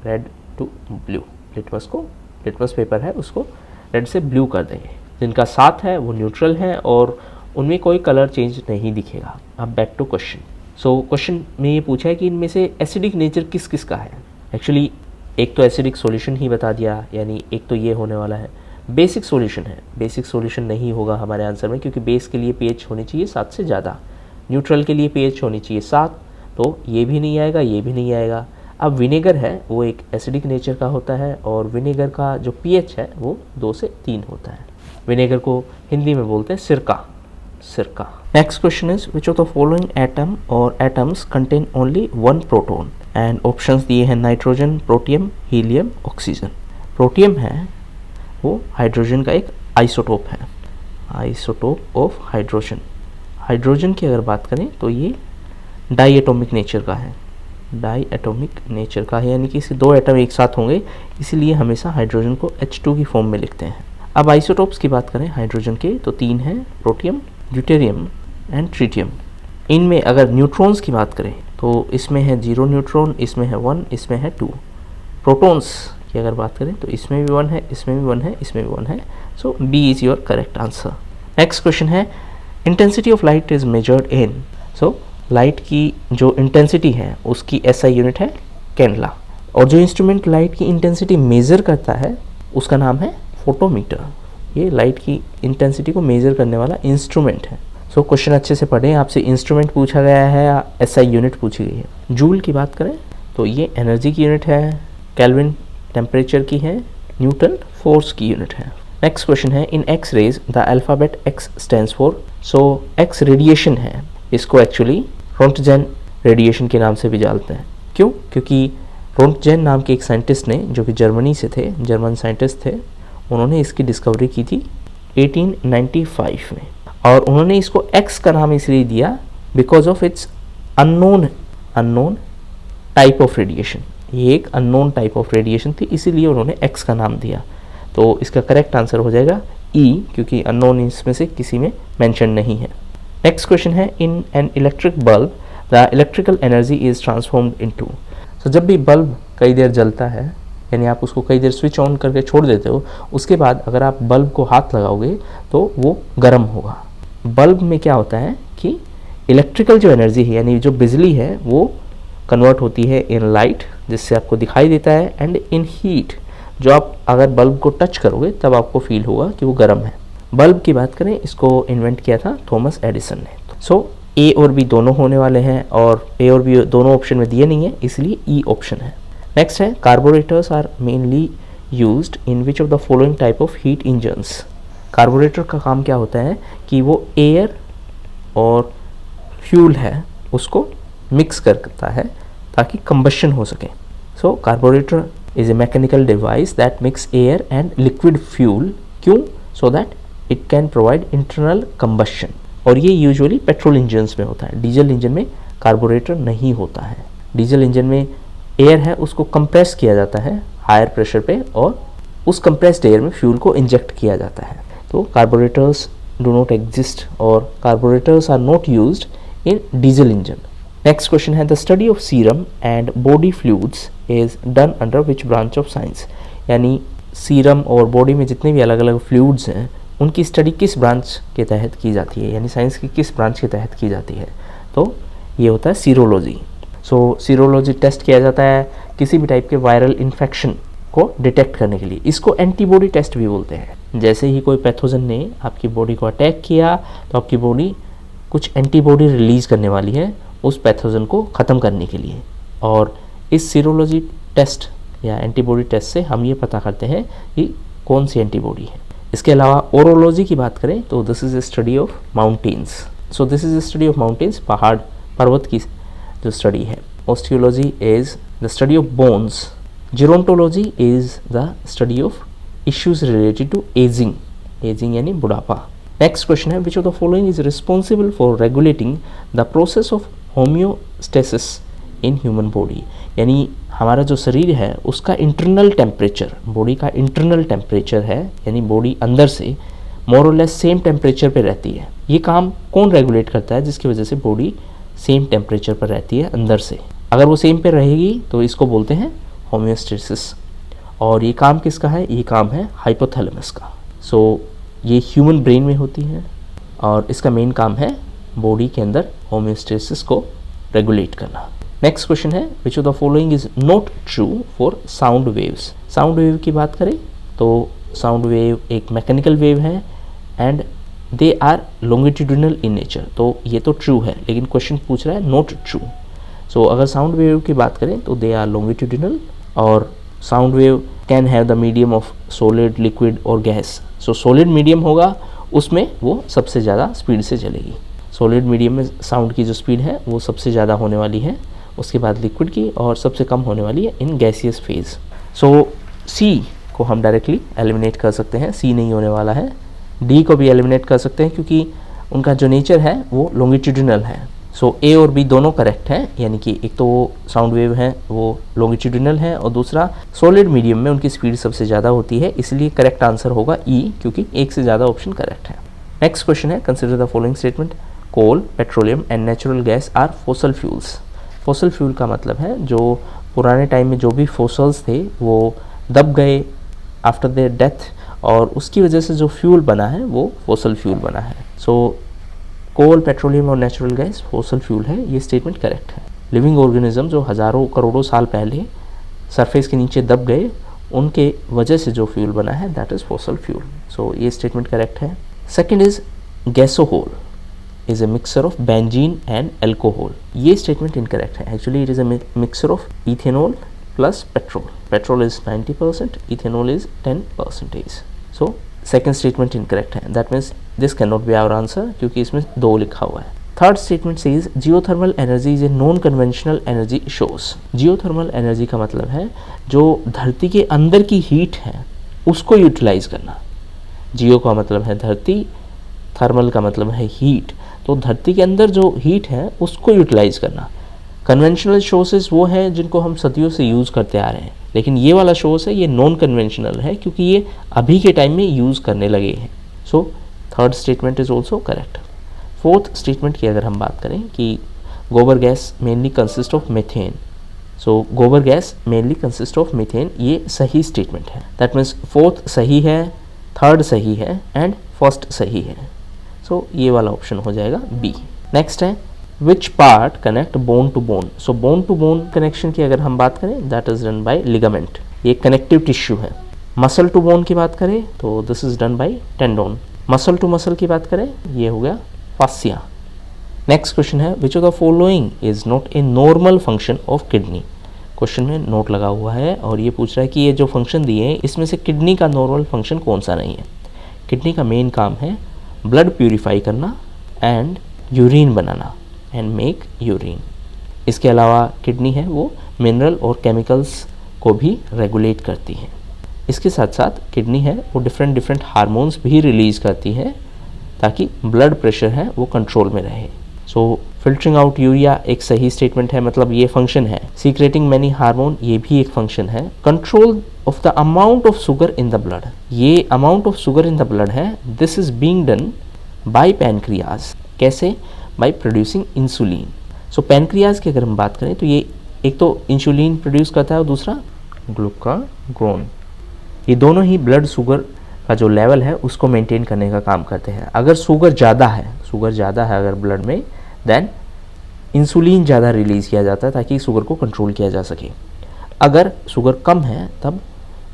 red to blue, litmus paper है उसको रेड से ब्लू कर देंगे। जिनका 7 है वो न्यूट्रल है और उनमें कोई कलर चेंज नहीं दिखेगा। अब back to question. So question में ये पूछा है कि इनमें से एसिडिक नेचर किस किस का है। एक्चुअली एक तो एसिडिक सॉल्यूशन ही बता दिया, यानी एक तो ये होने वाला है। बेसिक सॉल्यूशन है, बेसिक सॉल्यूशन नहीं होगा हमारे आंसर में क्योंकि बेस के लिए pH होनी चाहिए 7 से ज़्यादा, न्यूट्रल के लिए pH होनी चाहिए 7, तो ये भी नहीं आएगा, ये भी नहीं आएगा। अब विनेगर है वो एक एसिडिक नेचर का होता है और विनेगर का जो pH है वो 2 से 3 होता है। विनेगर को हिंदी में बोलते हैं सिरका। Next question is which of the following atom और atoms contain only 1 proton, and options दिए हैं nitrogen, protium, helium, oxygen. Protium है वो हाइड्रोजन का एक आइसोटोप है, आइसोटोप ऑफ हाइड्रोजन। हाइड्रोजन की अगर बात करें तो ये डाई एटॉमिक नेचर का है, डाई एटॉमिक नेचर का है, यानी कि इसके 2 एटम एक साथ होंगे, इसीलिए हमेशा हाइड्रोजन को H2 की फॉर्म में लिखते हैं। अब आइसोटोप्स की बात करें हाइड्रोजन के तो 3 हैं, प्रोटियम, ड्यूटेरियम एंड ट्रिटियम। इनमें अगर न्यूट्रॉन्स की बात करें तो इसमें है 0 न्यूट्रॉन, इसमें है 1, इसमें है 2। प्रोटॉन्स की अगर बात करें तो इसमें भी 1 है, इसमें भी 1 है, इसमें भी 1 है, so B is your correct answer. Next question है intensity of light is measured in. So light की जो इंटेंसिटी है उसकी SI यूनिट है कैंडला, और जो इंस्ट्रूमेंट लाइट की इंटेंसिटी मेज़र करता है उसका नाम है फोटोमीटर। ये लाइट की इंटेंसिटी को मेज़र करने वाला इंस्ट्रूमेंट है। सो क्वेश्चन अच्छे से पढ़ें, आपसे इंस्ट्रूमेंट पूछा गया है या एसआई यूनिट पूछी गई है। जूल की बात करें तो ये एनर्जी की यूनिट है, केल्विन टेम्परेचर की है, न्यूटन फोर्स की यूनिट है। नेक्स्ट क्वेश्चन है, in X rays the alphabet X stands for. So X radiation है, इसको एक्चुअली रोंटगेन रेडिएशन के नाम से भी जानते हैं। क्यों? क्योंकि रोंटगेन नाम के एक साइंटिस्ट ने, जो कि जर्मनी से थे, जर्मन साइंटिस्ट थे, उन्होंने इसकी डिस्कवरी की थी 1895 में, और उन्होंने इसको एक्स का नाम इसलिए दिया because of its unknown type of radiation. ये एक अननोन टाइप ऑफ रेडिएशन थी, इसीलिए उन्होंने एक्स का नाम दिया। तो इसका करेक्ट आंसर हो जाएगा ई, क्योंकि अननोन इसमें से किसी में मेंशन नहीं है। नेक्स्ट क्वेश्चन है, in an electric bulb the electrical energy is transformed into. तो जब भी बल्ब कई देर जलता है, यानी आप उसको कई देर स्विच ऑन करके छोड़ देते हो, उसके बाद अगर आप बल्ब को हाथ लगाओगे तो वो गर्म होगा। बल्ब में क्या होता है कि इलेक्ट्रिकल जो एनर्जी है, यानी जो बिजली है, वो कन्वर्ट होती है इन लाइट, जिससे आपको दिखाई देता है, एंड इन हीट, जो आप अगर बल्ब को टच करोगे तब आपको फील होगा कि वो गर्म है। बल्ब की बात करें, इसको इन्वेंट किया था थॉमस एडिसन ने। सो ए और बी दोनों होने वाले हैं, और ए और बी दोनों ऑप्शन में दिए नहीं है, इसलिए ई ऑप्शन है। नेक्स्ट है, carburettors are mainly used in which of the following type of heat engines. Carburettor का काम क्या होता है कि वो एयर और फ्यूल है उसको मिक्स करता है ताकि कंबशन हो सके। So carburettor is a mechanical device that mix air and liquid fuel. क्यों? So that it can provide internal combustion, और ये यूजुअली पेट्रोल इंजन्स में होता है। डीजल इंजन में कार्बोरेटर नहीं होता है। डीजल इंजन में एयर है उसको कंप्रेस किया जाता है हायर प्रेशर पे, और उस कंप्रेस्ड एयर में फ्यूल को इंजेक्ट किया जाता है। तो कार्बोरेटर्स डू नॉट एग्जिस्ट, और carburettors are not used in diesel engine. Next question है, the study of serum and body fluids is done under which branch of science. यानी serum और बॉडी में जितने भी अलग अलग फ्लूइड्स हैं, उनकी स्टडी किस ब्रांच के तहत की जाती है, यानी साइंस की किस ब्रांच के तहत की जाती है? तो ये होता है सीरोलॉजी। सो सीरोलॉजी टेस्ट किया जाता है किसी भी टाइप के वायरल इन्फेक्शन को डिटेक्ट करने के लिए। इसको एंटीबॉडी टेस्ट भी बोलते हैं। जैसे ही कोई पैथोजन ने आपकी बॉडी को अटैक किया तो आपकी बॉडी कुछ एंटीबॉडी रिलीज करने वाली है उस पैथोजन को ख़त्म करने के लिए, और इस सीरोलॉजी टेस्ट या एंटीबॉडी टेस्ट से हम ये पता करते हैं कि कौन सी एंटीबॉडी है। इसके अलावा ओरोलॉजी की बात करें तो this is a study of mountains. So this is a study of mountains, पहाड़ पर्वत की जो स्टडी है। Osteology is the study of bones. Gerontology is the study of issues related to ageing. Ageing यानी बुढ़ापा। नेक्स्ट क्वेश्चन है, which of the following is responsible for regulating the process of homeostasis in human body. यानी हमारा जो शरीर है उसका internal temperature, body का इंटरनल टेम्परेचर है, यानी बॉडी अंदर से मोर और लेस सेम टेम्परेचर पे रहती है। ये काम कौन रेगुलेट करता है जिसकी वजह से बॉडी सेम टेम्परेचर पर रहती है अंदर से? अगर वो सेम पे रहेगी तो इसको बोलते हैं होम्योस्टेसिस। और ये काम किसका है? ये काम है हाइपोथैलेमस का। सो ये ह्यूमन ब्रेन में होती है, और इसका मेन काम है बॉडी के अंदर होम्योस्टेसिस को रेगुलेट करना। नेक्स्ट क्वेश्चन है, which of the following is not true for sound waves. Sound wave की बात करें तो साउंड वेव एक मैकेनिकल वेव है and they are longitudinal in nature. तो ये तो ट्रू है, लेकिन क्वेश्चन पूछ रहा है नॉट ट्रू। सो अगर साउंड वेव की बात करें तो दे आर लॉन्गिट्यूडिनल, और sound wave can have the medium of solid, liquid और गैस। सो सॉलिड मीडियम होगा, उसमें वो सबसे ज़्यादा स्पीड से चलेगी। सॉलिड मीडियम में साउंड की जो स्पीड है वो सबसे ज़्यादा होने वाली है, उसके बाद लिक्विड की, और सबसे कम होने वाली है इन गैसियस फेज। सो सी को हम डायरेक्टली एलिमिनेट कर सकते हैं, सी नहीं होने वाला है। डी को भी एलिमिनेट कर सकते हैं क्योंकि उनका जो नेचर है वो लॉन्गिट्यूडिनल है। सो ए और बी दोनों करेक्ट हैं, यानी कि एक तो वो साउंड वेव है वो लॉन्गिट्यूडिनल है, और दूसरा सॉलिड मीडियम में उनकी स्पीड सबसे ज़्यादा होती है, इसलिए करेक्ट आंसर होगा ई, क्योंकि एक से ज़्यादा ऑप्शन करेक्ट है। नेक्स्ट क्वेश्चन है, consider the following statement, coal, petroleum and natural gas are fossil fuels. Fossil fuel का मतलब है जो पुराने टाइम में जो भी फॉसल्स थे वो दब गए आफ्टर देयर डेथ, और उसकी वजह से जो फ्यूल बना है वो फॉसल फ्यूल बना है। सो कोल, पेट्रोलियम और नेचुरल गैस फॉसल फ्यूल है, ये स्टेटमेंट करेक्ट है। लिविंग ऑर्गेनिज्म जो हज़ारों करोड़ों साल पहले सरफेस के नीचे दब गए, उनके वजह से जो फ्यूल बना है that is fossil fuel. So ये स्टेटमेंट करेक्ट है। Second is gasohol is a mixture of benzene and alcohol. ये स्टेटमेंट इनकरेक्ट है। Actually it is a mixture of ethanol plus petrol. Petrol is 90%, ethanol is 10%। So second statement incorrect है। That means this can not be our answer क्योंकि इसमें 2 लिखा हुआ है। Third statement says geothermal energy is a non conventional energy source. Geothermal energy का मतलब है जो धरती के अंदर की हीट है उसको यूटिलाइज करना। जियो का मतलब है धरती, थर्मल का मतलब है हीट, तो धरती के अंदर जो हीट है उसको यूटिलाइज करना। कन्वेंशनल सोर्सेज वो हैं जिनको हम सदियों से यूज़ करते आ रहे हैं, लेकिन ये वाला सोर्स है ये नॉन कन्वेंशनल है क्योंकि ये अभी के टाइम में यूज़ करने लगे हैं। So third statement is also correct. Fourth statement की अगर हम बात करें कि gobar gas mainly consist of methane, so gobar gas mainly consist of methane, ये सही स्टेटमेंट है। दैट मीन्स फोर्थ सही है, थर्ड सही है एंड फर्स्ट सही है। सो ये वाला ऑप्शन हो जाएगा बी। नेक्स्ट है which part connect bone to bone. So bone to bone connection की अगर हम बात करें that is done by ligament, ये कनेक्टिव टिश्यू है। मसल टू बोन की बात करें तो this is done by tendon. Muscle to muscle की बात करें ये हो गया फास्सिया। नेक्स्ट क्वेश्चन है which of the following is not a normal function of kidney. Question में नोट लगा हुआ है और ये पूछ रहा है कि ये जो फंक्शन दिए हैं इसमें से किडनी का नॉर्मल फंक्शन कौन सा नहीं है। किडनी का मेन काम है ब्लड प्यूरिफाई करना and urine banana and make urine. इसके अलावा किडनी है वो मिनरल और केमिकल्स को भी रेगुलेट करती है। इसके साथ साथ किडनी है वो डिफरेंट हार्मोन्स भी रिलीज़ करती है ताकि ब्लड प्रेशर है वो कंट्रोल में रहे। सो फिल्टरिंग आउट यूरिया एक सही स्टेटमेंट है, मतलब ये फंक्शन है। सीक्रेटिंग मैनी हार्मोन ये भी एक फंक्शन है। Control of the amount of sugar in the blood, ये amount of sugar in the blood है, this is being done by pancreas. कैसे? By producing insulin. So pancreas की अगर हम बात करें तो ये एक तो इंसुलिन प्रोड्यूस करता है और दूसरा ग्लूकागोन। ये दोनों ही ब्लड शुगर का जो लेवल है उसको मेंटेन करने का काम करते हैं। अगर शुगर ज़्यादा है अगर ब्लड में, देन इंसुलिन ज़्यादा रिलीज़ किया जाता है ताकि शुगर को कंट्रोल किया जा सके। अगर शुगर कम है तब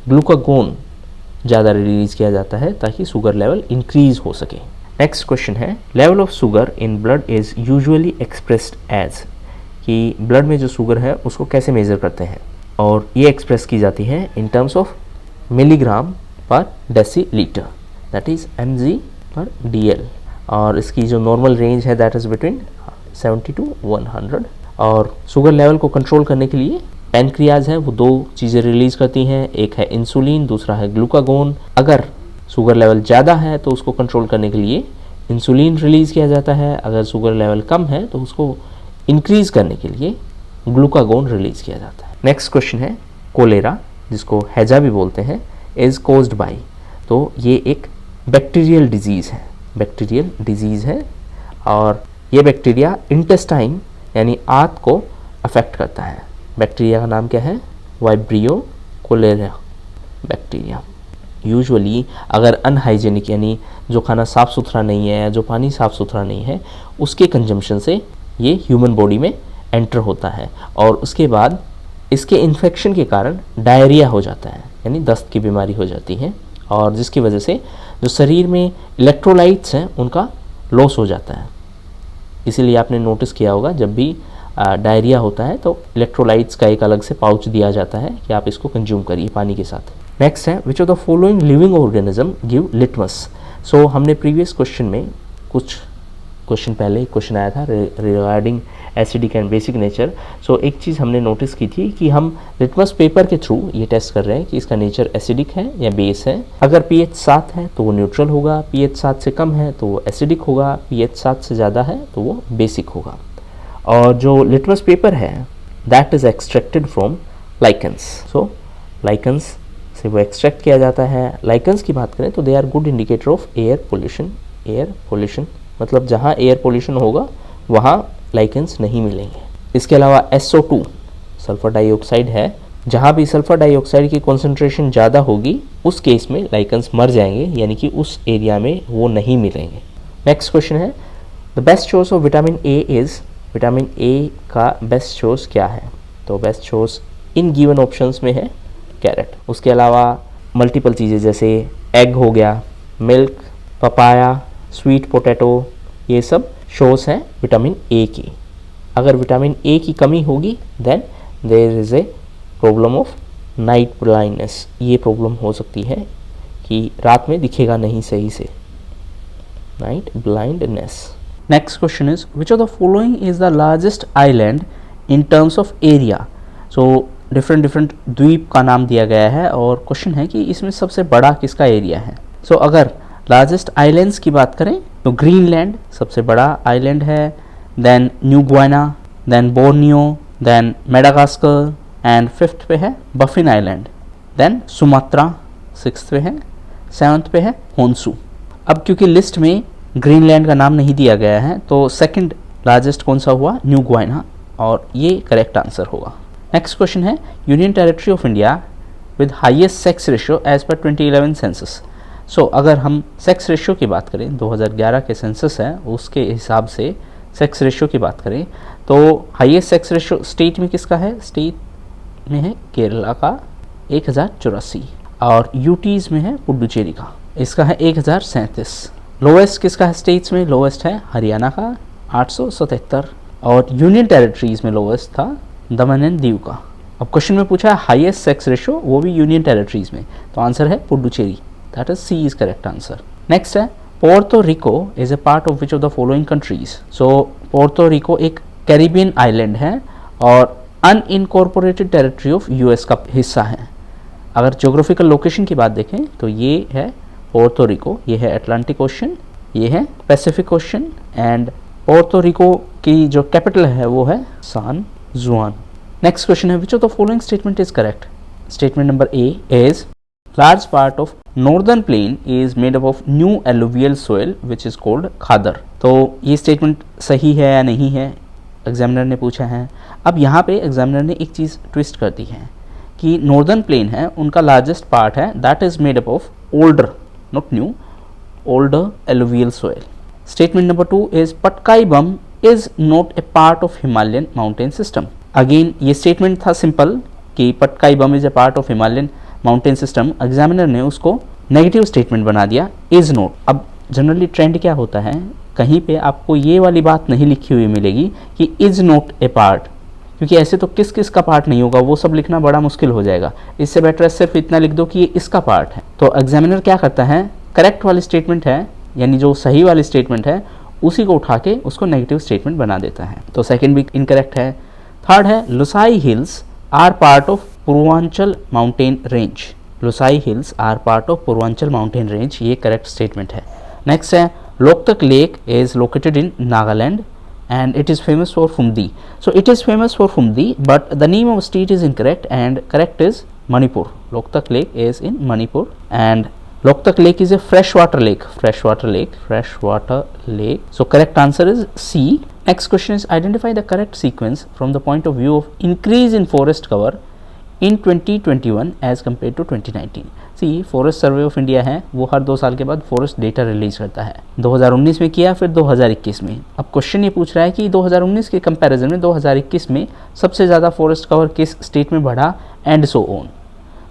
ग्लूकागोन ज़्यादा रिलीज़ किया जाता है ताकि शुगर लेवल इंक्रीज हो सके। नेक्स्ट क्वेश्चन है level of sugar in blood is usually expressed as, कि ब्लड में जो शुगर है उसको कैसे मेज़र करते हैं, और ये एक्सप्रेस की जाती है इन टर्म्स ऑफ मिलीग्राम पर डेसीलीटर, दैट इज़ mg/dl, और इसकी जो नॉर्मल रेंज है दैट इज़ बिटवीन 70 to 100। और शुगर लेवल को कंट्रोल करने के लिए पैनक्रियाज है वो 2 चीज़ें रिलीज़ करती हैं, एक है इंसुलिन, दूसरा है ग्लूकागोन। अगर शुगर लेवल ज़्यादा है तो उसको कंट्रोल करने के लिए इंसुलिन रिलीज़ किया जाता है, अगर शुगर लेवल कम है तो उसको इंक्रीज़ करने के लिए ग्लूकागोन रिलीज़ किया जाता है। नेक्स्ट क्वेश्चन है कोलेरा, जिसको हैजा भी बोलते हैं, इज़ कोज्ड बाय, तो ये एक बैक्टीरियल डिजीज़ है और ये बैक्टीरिया इंटेस्टाइन यानी आंत को अफेक्ट करता है। बैक्टीरिया का नाम क्या है? Vibrio cholera bacteria. यूजुअली अगर अनहाइजेनिक यानी जो खाना साफ़ सुथरा नहीं है या जो पानी साफ़ सुथरा नहीं है उसके कंजम्पशन से ये ह्यूमन बॉडी में एंटर होता है और उसके बाद इसके इन्फेक्शन के कारण डायरिया हो जाता है, यानी दस्त की बीमारी हो जाती है, और जिसकी वजह से जो शरीर में इलेक्ट्रोलाइट्स हैं उनका लॉस हो जाता है। इसीलिए आपने नोटिस किया होगा जब भी डायरिया होता है तो इलेक्ट्रोलाइट्स का एक अलग से पाउच दिया जाता है कि आप इसको कंज्यूम करिए पानी के साथ। नेक्स्ट है which of the following living organism give litmus. So हमने प्रीवियस क्वेश्चन में कुछ क्वेश्चन पहले एक क्वेश्चन आया था regarding acidic and basic nature. So एक चीज़ हमने नोटिस की थी कि हम लिटमस पेपर के थ्रू ये टेस्ट कर रहे हैं कि इसका नेचर एसिडिक है या बेस है। अगर pH 7 है तो वो न्यूट्रल होगा, pH 7 से कम है तो वो एसिडिक होगा, pH 7 से ज़्यादा है तो वो बेसिक होगा। और जो लिटमस पेपर है that is extracted from lichens. So lichens से वो एक्सट्रैक्ट किया जाता है। लाइकन्स की बात करें तो they are good indicator of air pollution, मतलब जहाँ एयर पोल्यूशन होगा वहाँ लाइकन्स नहीं मिलेंगे। इसके अलावा SO2 सल्फर डाइऑक्साइड है, जहाँ भी सल्फर डाइऑक्साइड की कॉन्सेंट्रेशन ज़्यादा होगी उस केस में लाइकन्स मर जाएंगे, यानी कि उस एरिया में वो नहीं मिलेंगे। नेक्स्ट क्वेश्चन है the best source of vitamin A is, vitamin A का बेस्ट सोर्स क्या है? तो best source in given options में है कैरेट। उसके अलावा मल्टीपल चीज़ें जैसे एग हो गया, मिल्क, पपाया, स्वीट पोटैटो, ये सब सोर्स है विटामिन ए की। अगर विटामिन ए की कमी होगी then there is a problem of night blindness. ये प्रॉब्लम हो सकती है कि रात में दिखेगा नहीं सही से, night blindness. Next question is which of the following is the largest island in terms of area. So different द्वीप का नाम दिया गया है और क्वेश्चन है कि इसमें सबसे बड़ा किसका एरिया है। सो अगर लार्जेस्ट आइलैंड्स की बात करें तो ग्रीनलैंड सबसे बड़ा आइलैंड है, then New Guinea, then Borneo, then Madagascar and 5th पे है बफिन आइलैंड, देन सुमात्रा 6th पे है, 7th पे है होन्सू। अब क्योंकि लिस्ट में ग्रीनलैंड का नाम नहीं दिया गया है तो सेकंड लार्जेस्ट कौन सा हुआ, न्यू ग्वाना, और ये करेक्ट आंसर होगा। नेक्स्ट क्वेश्चन है union territory of India with highest sex ratio as per 2011 census. सो अगर हम सेक्स रेशियो की बात करें, 2011 के सेंसस है उसके हिसाब से सेक्स रेशियो की बात करें तो हाईएस्ट सेक्स रेशियो स्टेट में किसका है, स्टेट में है केरला का 1084 और यूटीज में है पुडुचेरी का, इसका है 1037। लोएस्ट किसका है स्टेट्स में, लोएस्ट है हरियाणा का 877 और यूनियन टेरिटरीज में लोएस्ट था दमन एंड दीव का। अब क्वेश्चन में पूछा है हाईएस्ट सेक्स रेशियो, वो भी यूनियन टेरिटरीज में, तो आंसर है Puducherry, that is C is correct answer. Next है Puerto Rico is a part of which of the following countries. So Puerto Rico एक कैरिबियन आइलैंड है और अनइनकॉर्पोरेटेड टेरिटरी ऑफ यूएस का हिस्सा है। अगर ज्योग्राफिकल लोकेशन की बात देखें तो ये है पोर्तो रिको, ये है अटलांटिक ओशन, ये है पैसिफिक ओशन एंड पोर्तो रिको की जो कैपिटल है वो है सान जुआन। नेक्स्ट क्वेश्चन है which of the following statement is correct. Statement number A is large part of northern plain is made up of new alluvial soil which is called khadar. तो ये स्टेटमेंट सही है या नहीं है, एग्जामिनर ने पूछा है। अब यहाँ पे एग्जामिनर ने एक चीज़ ट्विस्ट कर दी है कि नॉर्दर्न प्लेन है उनका लार्जेस्ट पार्ट है that is made up of older, not new, older alluvial soil. Statement number 2 is Patkai Bum is not a part of Himalayan mountain system. Again ये स्टेटमेंट था सिंपल कि Patkai Bum is a part of Himalayan mountain system, examiner ने उसको negative statement बना दिया, is not. अब generally trend क्या होता है, कहीं पे आपको ये वाली बात नहीं लिखी हुई मिलेगी कि इज नॉट ए पार्ट, क्योंकि ऐसे तो किस किस का पार्ट नहीं होगा, वो सब लिखना बड़ा मुश्किल हो जाएगा। इससे बेटर है सिर्फ इतना लिख दो कि ये इसका पार्ट है। तो एग्जामिनर क्या करता है, करेक्ट वाली स्टेटमेंट है यानी जो सही वाली स्टेटमेंट है उसी को उठा के उसको नेगेटिव स्टेटमेंट बना देता है। तो सेकंड भी इनकरेक्ट है। थर्ड है Lushai Hills are part of Purvanchal mountain range. Lushai Hills are part of Purvanchal mountain range, ये करेक्ट स्टेटमेंट है। नेक्स्ट है Loktak Lake is located in Nagaland and it is famous for Phumdi. So it is famous for Phumdi, but the name of state is incorrect and correct is Manipur. Loktak Lake is in Manipur and Loktak Lake is a freshwater lake. Freshwater lake. So correct answer is C. Next question is identify the correct sequence from the point of view of increase in forest cover in 2021 as compared to 2019. सी Forest Survey of India है वो हर 2 साल के बाद forest data release करता है। 2019 में किया, फिर 2021 में। अब क्वेश्चन ये पूछ रहा है कि 2019 के कंपैरिजन में 2021 में सबसे ज़्यादा फॉरेस्ट कवर किस स्टेट में बढ़ा and so on.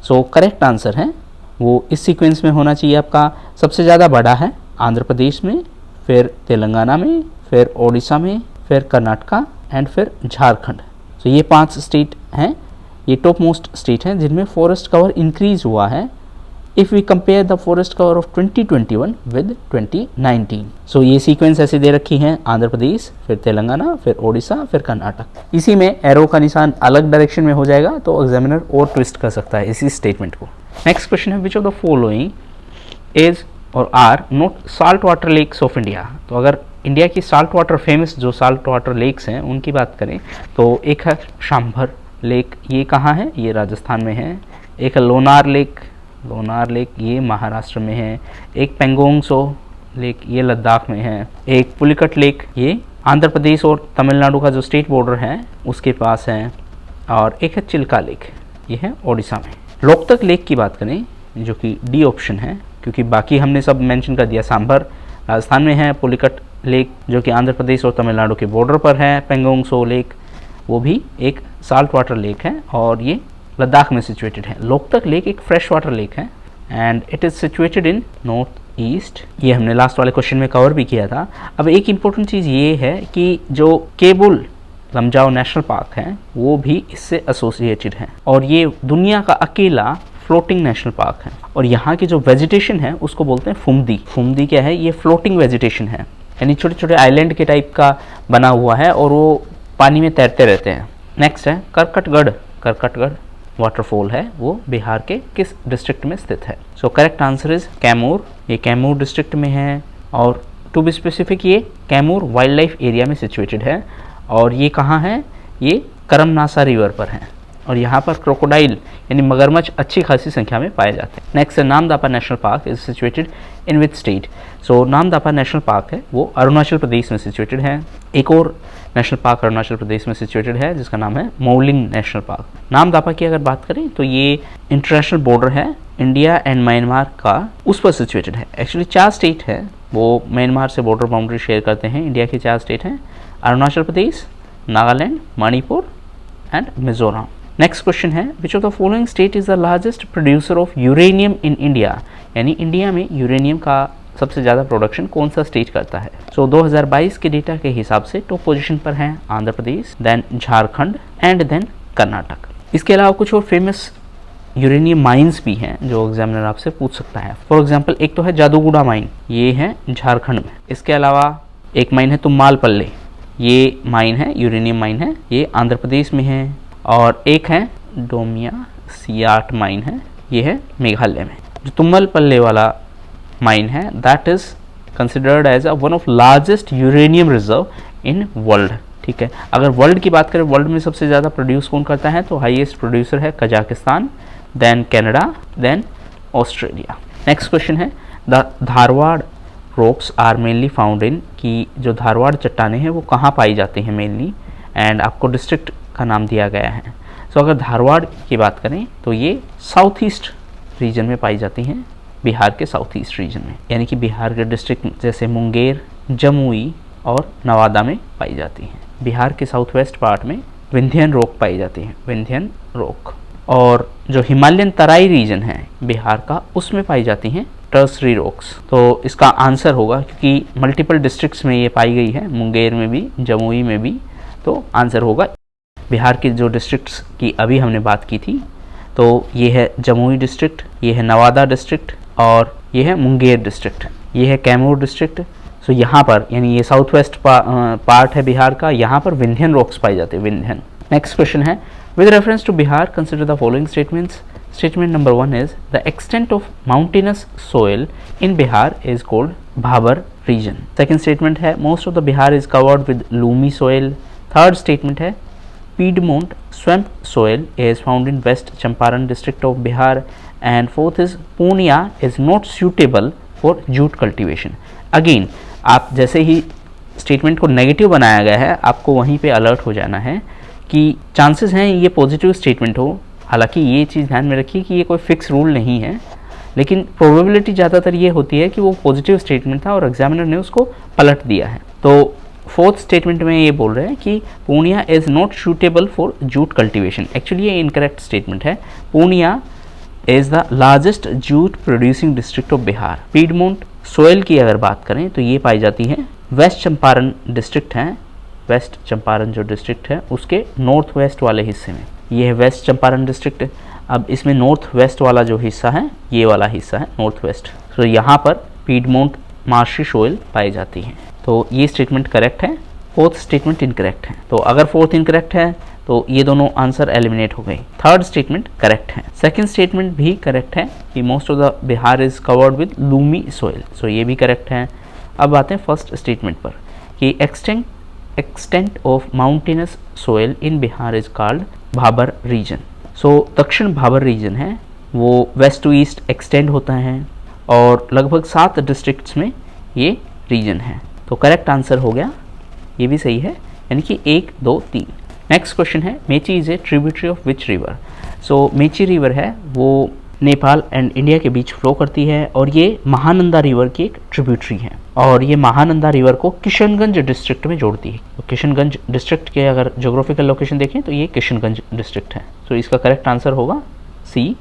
So correct answer है वो इस सीक्वेंस में होना चाहिए आपका। सबसे ज़्यादा बढ़ा है आंध्र प्रदेश में, फिर तेलंगाना में, फिर ओडिशा में, फिर कर्नाटका एंड फिर झारखंड। सो ये 5 स्टेट हैं, ये टॉप मोस्ट स्टेट हैं जिनमें फॉरेस्ट कवर इंक्रीज हुआ है if we compare the forest cover of 2021 with 2019. So ये सीक्वेंस ऐसे दे रखी है, आंध्र प्रदेश, फिर तेलंगाना, फिर ओडिशा, फिर कर्नाटक। इसी में एरो का निशान अलग डायरेक्शन में हो जाएगा तो एग्जामिनर और ट्विस्ट कर सकता है इसी स्टेटमेंट को। नेक्स्ट क्वेश्चन है which of the following is और are not salt water lakes of India. तो अगर इंडिया की साल्ट वाटर फेमस जो साल्ट वाटर लेक्स हैं उनकी बात करें तो एक है शांभर लेक, ये कहाँ है, ये राजस्थान में है। एक है लोनार लेक, ये महाराष्ट्र में है। एक पेंगोंग सो लेक, ये लद्दाख में है। एक पुलिकट लेक, ये आंध्र प्रदेश और तमिलनाडु का जो स्टेट बॉर्डर है उसके पास है। और एक है चिल्का लेक, ये है ओडिशा में। लोकतक लेक की बात करें जो कि डी ऑप्शन है, क्योंकि बाकी हमने सब मेंशन कर दिया। सांभर राजस्थान में है, पुलिकट लेक जो कि आंध्र प्रदेश और तमिलनाडु के बॉर्डर पर है, पेंगोंग सो लेक वो भी एक साल्ट वाटर लेक है और ये लद्दाख में सिचुएटेड है। लोकतक लेक एक फ्रेश वाटर लेक है and it is situated in north east. ये हमने लास्ट वाले क्वेश्चन में कवर भी किया था। अब एक इम्पोर्टेंट चीज़ ये है कि जो केबुल लमजाओ नेशनल पार्क है वो भी इससे एसोसिएटेड है और ये दुनिया का अकेला फ्लोटिंग नेशनल पार्क है। और यहाँ की जो वेजिटेशन है उसको बोलते हैं फुमदी। फुमदी क्या है? ये फ्लोटिंग वेजिटेशन है, यानी छोटे छोटे आइलैंड के टाइप का बना हुआ है और वो पानी में तैरते रहते हैं। नेक्स्ट है करकटगढ़। करकटगढ़ वाटरफॉल है, वो बिहार के किस डिस्ट्रिक्ट में स्थित है? सो करेक्ट आंसर इज कैमूर। ये कैमूर डिस्ट्रिक्ट में है और टू बी स्पेसिफिक ये कैमूर वाइल्ड लाइफ एरिया में सिचुएटेड है। और ये कहाँ है? ये करमनासा रिवर पर है और यहाँ पर क्रोकोडाइल यानी मगरमच्छ अच्छी खासी संख्या में पाए जाते हैं। नेक्स्ट है Namdapha national park is situated in which state? So Namdapha national park है वो अरुणाचल प्रदेश में सिचुएटेड है। एक और नेशनल पार्क अरुणाचल प्रदेश में सिचुएटेड है जिसका नाम है मोलिंग नेशनल पार्क। नामदापा की अगर बात करें तो ये इंटरनेशनल बॉर्डर है इंडिया एंड म्यांमार का, उस पर सिचुएटेड है। एक्चुअली 4 स्टेट है वो म्यांमार से बॉर्डर बाउंड्री शेयर करते हैं। इंडिया के 4 स्टेट हैं, Arunachal Pradesh, Nagaland, Manipur and Mizoram. Next question है which of the following state is the largest producer of uranium in India? यानी इंडिया में यूरेनियम का सबसे ज़्यादा प्रोडक्शन कौन सा स्टेट करता है? सो 2022 के डेटा के हिसाब से टॉप पोजीशन पर हैं Andhra Pradesh, then Jharkhand and then Karnataka. इसके अलावा कुछ और फेमस यूरेनियम माइंस भी हैं जो एग्जामिनर आपसे पूछ सकता है। फॉर एग्जाम्पल एक तो है जादूगुड़ा माइन, ये है झारखंड में। इसके अलावा एक माइन है तुम्मालपल्ले, ये माइन है यूरेनियम माइन है, ये आंध्र प्रदेश में है। और एक है डोमिया सियाट माइन है, ये है मेघालय में। जो तुम्मालपल्ले वाला माइन है that is considered as one of largest uranium reserve in world. ठीक है, अगर वर्ल्ड की बात करें वर्ल्ड में सबसे ज़्यादा प्रोड्यूस कौन करता है तो हाईएस्ट प्रोड्यूसर है Kazakhstan, then Canada, then Australia. Next question है the Dharwad rocks are mainly found in, कि जो धारवाड़ चट्टाने हैं वो कहाँ पाई जाती हैं मेनली, एंड आपको डिस्ट्रिक्ट का नाम दिया गया है। सो अगर धारवाड़ की बात करें तो ये साउथ ईस्ट रीजन में पाई जाती हैं, बिहार के साउथ ईस्ट रीजन में, यानी कि बिहार के डिस्ट्रिक्ट जैसे मुंगेर, जमुई और नवादा में पाई जाती हैं। बिहार के साउथ वेस्ट पार्ट में विंध्यन रॉक पाई जाती है, विंध्यन रॉक। और जो हिमालयन तराई रीजन है बिहार का उसमें पाई जाती हैं टर्सरी रॉक्स। तो इसका आंसर होगा, क्योंकि मल्टीपल डिस्ट्रिक्ट्स में ये पाई गई है, मुंगेर में भी, जमुई में भी, तो आंसर होगा बिहार के जो डिस्ट्रिक्ट्स की अभी हमने बात की थी, तो ये है जमुई डिस्ट्रिक्ट, ये है नवादा डिस्ट्रिक्ट और ये है मुंगेर डिस्ट्रिक्ट, ये है कैमूर डिस्ट्रिक्ट। सो यहाँ पर यानी ये साउथ वेस्ट पार्ट है बिहार का, यहाँ पर विंध्यन रॉक्स पाई जाते हैं, विंध्यन। नेक्स्ट क्वेश्चन है with reference to Bihar consider the following statements. Statement number 1 is the extent of mountainous soil in Bihar is called Bhabar region. Second statement है most of the Bihar is covered with loamy soil. Third statement है Piedmont swamp soil is found in West Champaran district of Bihar, and fourth is Purnia is not suitable for jute cultivation. Again, आप जैसे ही statement को negative बनाया गया है आपको वहीं पे अलर्ट हो जाना है कि चांसेस हैं ये पॉजिटिव स्टेटमेंट हो। हालांकि ये चीज़ ध्यान में रखिए कि ये कोई फिक्स रूल नहीं है, लेकिन प्रोबेबिलिटी ज़्यादातर ये होती है कि वो पॉजिटिव स्टेटमेंट था और एग्जामिनर ने उसको पलट दिया है। तो फोर्थ स्टेटमेंट में ये बोल रहे हैं कि Purnia is not suitable for jute cultivation. Actually ये इनकरेक्ट स्टेटमेंट है। Purnia is the largest jute producing district of Bihar. Piedmont soil की अगर बात करें तो ये पाई जाती है वेस्ट चंपारण डिस्ट्रिक्ट है, वेस्ट चंपारण जो डिस्ट्रिक्ट है उसके नॉर्थ वेस्ट वाले हिस्से में, ये है वेस्ट चंपारण डिस्ट्रिक्ट। अब इसमें नॉर्थ वेस्ट वाला जो हिस्सा है ये वाला हिस्सा है नॉर्थ वेस्ट। तो यहाँ पर पीडमोंट मार्शी सोयल पाई जाती है। तो ये स्टेटमेंट करेक्ट है, फोर्थ स्टेटमेंट इनकरेक्ट है। तो अगर फोर्थ इनकरेक्ट है तो ये दोनों आंसर एलिमिनेट हो गए। थर्ड स्टेटमेंट करेक्ट है। सेकंड स्टेटमेंट भी करेक्ट है कि most of the Bihar is covered with loamy soil, so ये भी करेक्ट है। अब आते हैं फर्स्ट स्टेटमेंट पर कि extent of mountainous soil in Bihar is called Bhabar region. So दक्षिण भाबर रीजन है वो वेस्ट टू ईस्ट एक्सटेंड होता है और लगभग 7 डिस्ट्रिक्ट्स में ये रीजन है। तो करेक्ट आंसर हो गया, ये भी सही है, यानी कि 1, 2, 3। नेक्स्ट क्वेश्चन है Mechi is a tributary of which river. So Mechi river है वो नेपाल एंड इंडिया के बीच फ्लो करती है और ये महानंदा रिवर की एक ट्रिब्यूटरी है और ये महानंदा रिवर को किशनगंज डिस्ट्रिक्ट में जोड़ती है। तो किशनगंज डिस्ट्रिक्ट के अगर ज्योग्राफिकल लोकेशन देखें तो ये किशनगंज डिस्ट्रिक्ट है। तो इसका करेक्ट आंसर होगा सी,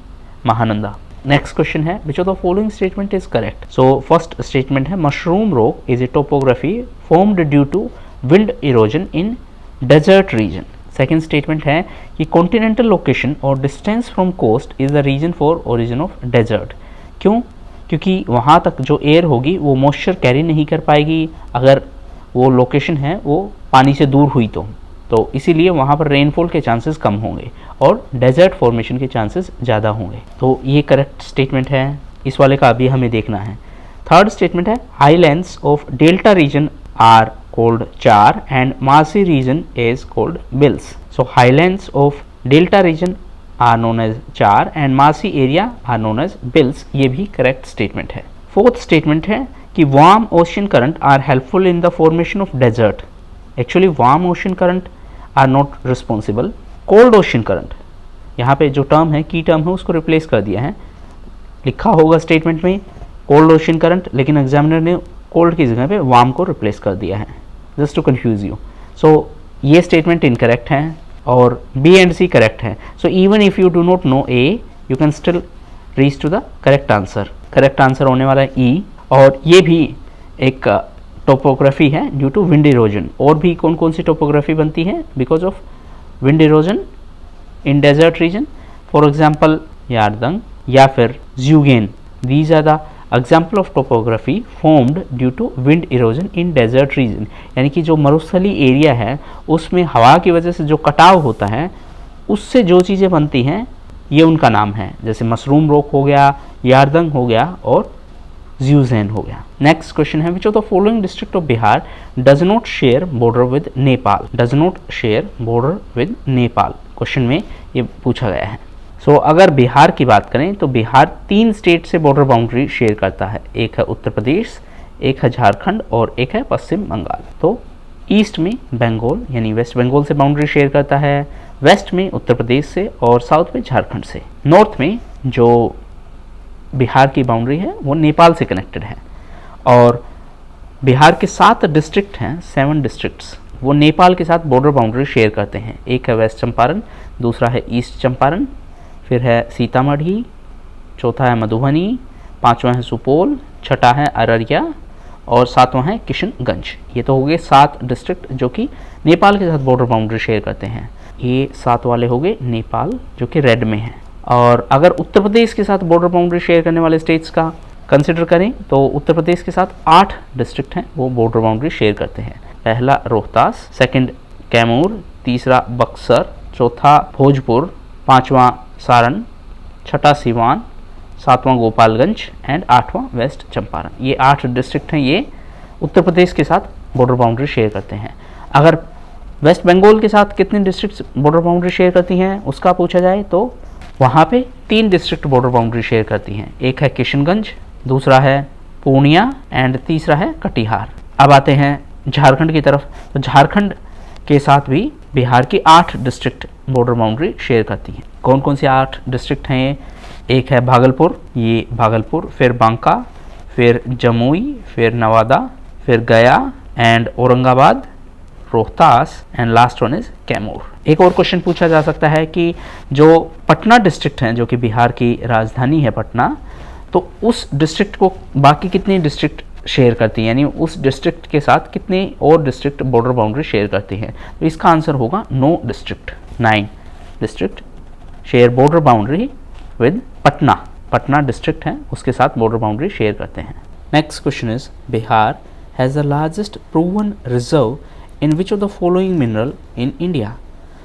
महानंदा। नेक्स्ट क्वेश्चन है which of the following statement is correct. So first statement है mushroom rock is a topography formed due to wind erosion in desert region. Second statement है कि कॉन्टिनेंटल लोकेशन और distance from coast is the region for origin of desert. क्यों? क्योंकि वहाँ तक जो air होगी वो मॉइस्चर कैरी नहीं कर पाएगी अगर वो लोकेशन है वो पानी से दूर हुई तो इसीलिए वहाँ पर रेनफॉल के चांसेस कम होंगे और डेजर्ट फॉर्मेशन के चांसेस ज़्यादा होंगे। तो ये करेक्ट स्टेटमेंट है, इस वाले का अभी हमें देखना है। थर्ड स्टेटमेंट है highlands of delta region are called char and marshy region is called bills. So highlands of delta region are known as char and marshy area are known as bills. ये भी correct statement है। Fourth statement है कि warm ocean current are helpful in the formation of desert. Actually warm ocean current are not responsible. Cold ocean current, यहाँ पे जो term है की टर्म है उसको रिप्लेस कर दिया है, लिखा होगा स्टेटमेंट में कोल्ड ओशन करंट, लेकिन एग्जामिनर ने कोल्ड की जगह पे वार्म को रिप्लेस कर दिया है, जस्ट टू कंफ्यूज यू। सो ये स्टेटमेंट इनकरेक्ट है और बी एंड सी करेक्ट है। So even if you do not know A you can still reach to the correct answer. Correct answer होने वाला है ई, और ये भी एक टोपोग्राफी है ड्यू टू विंड इरोजन। और भी कौन कौन सी टोपोग्राफी बनती है because of wind erosion in desert region? For example yardang या फिर zeugen, these are the example of topography formed due to wind erosion in desert region. यानी कि जो मरुस्थली एरिया है उसमें हवा की वजह से जो कटाव होता है उससे जो चीज़ें बनती हैं ये उनका नाम है, जैसे मशरूम रॉक हो गया, यारदंग हो गया और ज़्यूज़ेन हो गया। नेक्स्ट क्वेश्चन है which of the following district of Bihar does not share border with Nepal. Does not share border with Nepal question में ये पूछा गया है। सो अगर बिहार की बात करें तो बिहार 3 स्टेट से बॉर्डर बाउंड्री शेयर करता है, एक है उत्तर प्रदेश, एक है झारखंड और एक है पश्चिम बंगाल। तो ईस्ट में बंगाल यानी वेस्ट बंगाल से बाउंड्री शेयर करता है, वेस्ट में उत्तर प्रदेश से और साउथ में झारखंड से। नॉर्थ में जो बिहार की बाउंड्री है वो नेपाल से कनेक्टेड है, और बिहार के 7 डिस्ट्रिक्ट हैं, 7 डिस्ट्रिक्ट्स, वो नेपाल के साथ बॉर्डर बाउंड्री शेयर करते हैं। एक है वेस्ट चंपारण, दूसरा है ईस्ट चंपारण, फिर है सीतामढ़ी, चौथा है मधुबनी, पांचवा है सुपौल, छठा है अररिया और सातवां है किशनगंज। ये तो हो गए 7 डिस्ट्रिक्ट जो कि नेपाल के साथ बॉर्डर बाउंड्री शेयर करते हैं। ये 7 वाले हो गए नेपाल जो कि रेड में है। और अगर उत्तर प्रदेश के साथ बॉर्डर बाउंड्री शेयर करने वाले स्टेट्स का कंसिडर करें तो उत्तर प्रदेश के साथ 8 डिस्ट्रिक्ट हैं वो बॉर्डर बाउंड्री शेयर करते हैं। पहला रोहतास, सेकंड कैमूर, तीसरा बक्सर, चौथा भोजपुर, पांचवा सारण, छठा सिवान, सातवां गोपालगंज एंड 8वां वेस्ट चंपारण। ये 8 डिस्ट्रिक्ट हैं, ये उत्तर प्रदेश के साथ बॉर्डर बाउंड्री शेयर करते हैं। अगर वेस्ट बंगाल के साथ कितने डिस्ट्रिक्ट बॉर्डर बाउंड्री शेयर करती हैं उसका पूछा जाए तो वहाँ पे 3 डिस्ट्रिक्ट बॉर्डर बाउंड्री शेयर करती हैं। एक है किशनगंज, दूसरा है पूर्णिया एंड तीसरा है कटिहार। अब आते हैं झारखंड की तरफ, तो झारखंड के साथ भी बिहार की 8 डिस्ट्रिक्ट बॉर्डर बाउंड्री शेयर करती हैं। कौन कौन से 8 डिस्ट्रिक्ट हैं ये? एक है भागलपुर, ये भागलपुर, फिर बांका, फिर जमुई, फिर नवादा, फिर गया and Aurangabad, Rohtas and last one is Kaimur. एक और क्वेश्चन पूछा जा सकता है कि जो पटना डिस्ट्रिक्ट है जो कि बिहार की राजधानी है पटना, तो उस डिस्ट्रिक्ट को बाकी कितने डिस्ट्रिक्ट शेयर करती हैं, यानी उस डिस्ट्रिक्ट के साथ कितने और डिस्ट्रिक्ट बॉर्डर बाउंड्री शेयर करती हैं? तो इसका आंसर होगा 9 district. 9 district share border boundary with Patna. Patna district है उसके साथ बॉर्डर बाउंड्री शेयर करते हैं। Next question is Bihar has the largest proven reserve in which of the following mineral in India?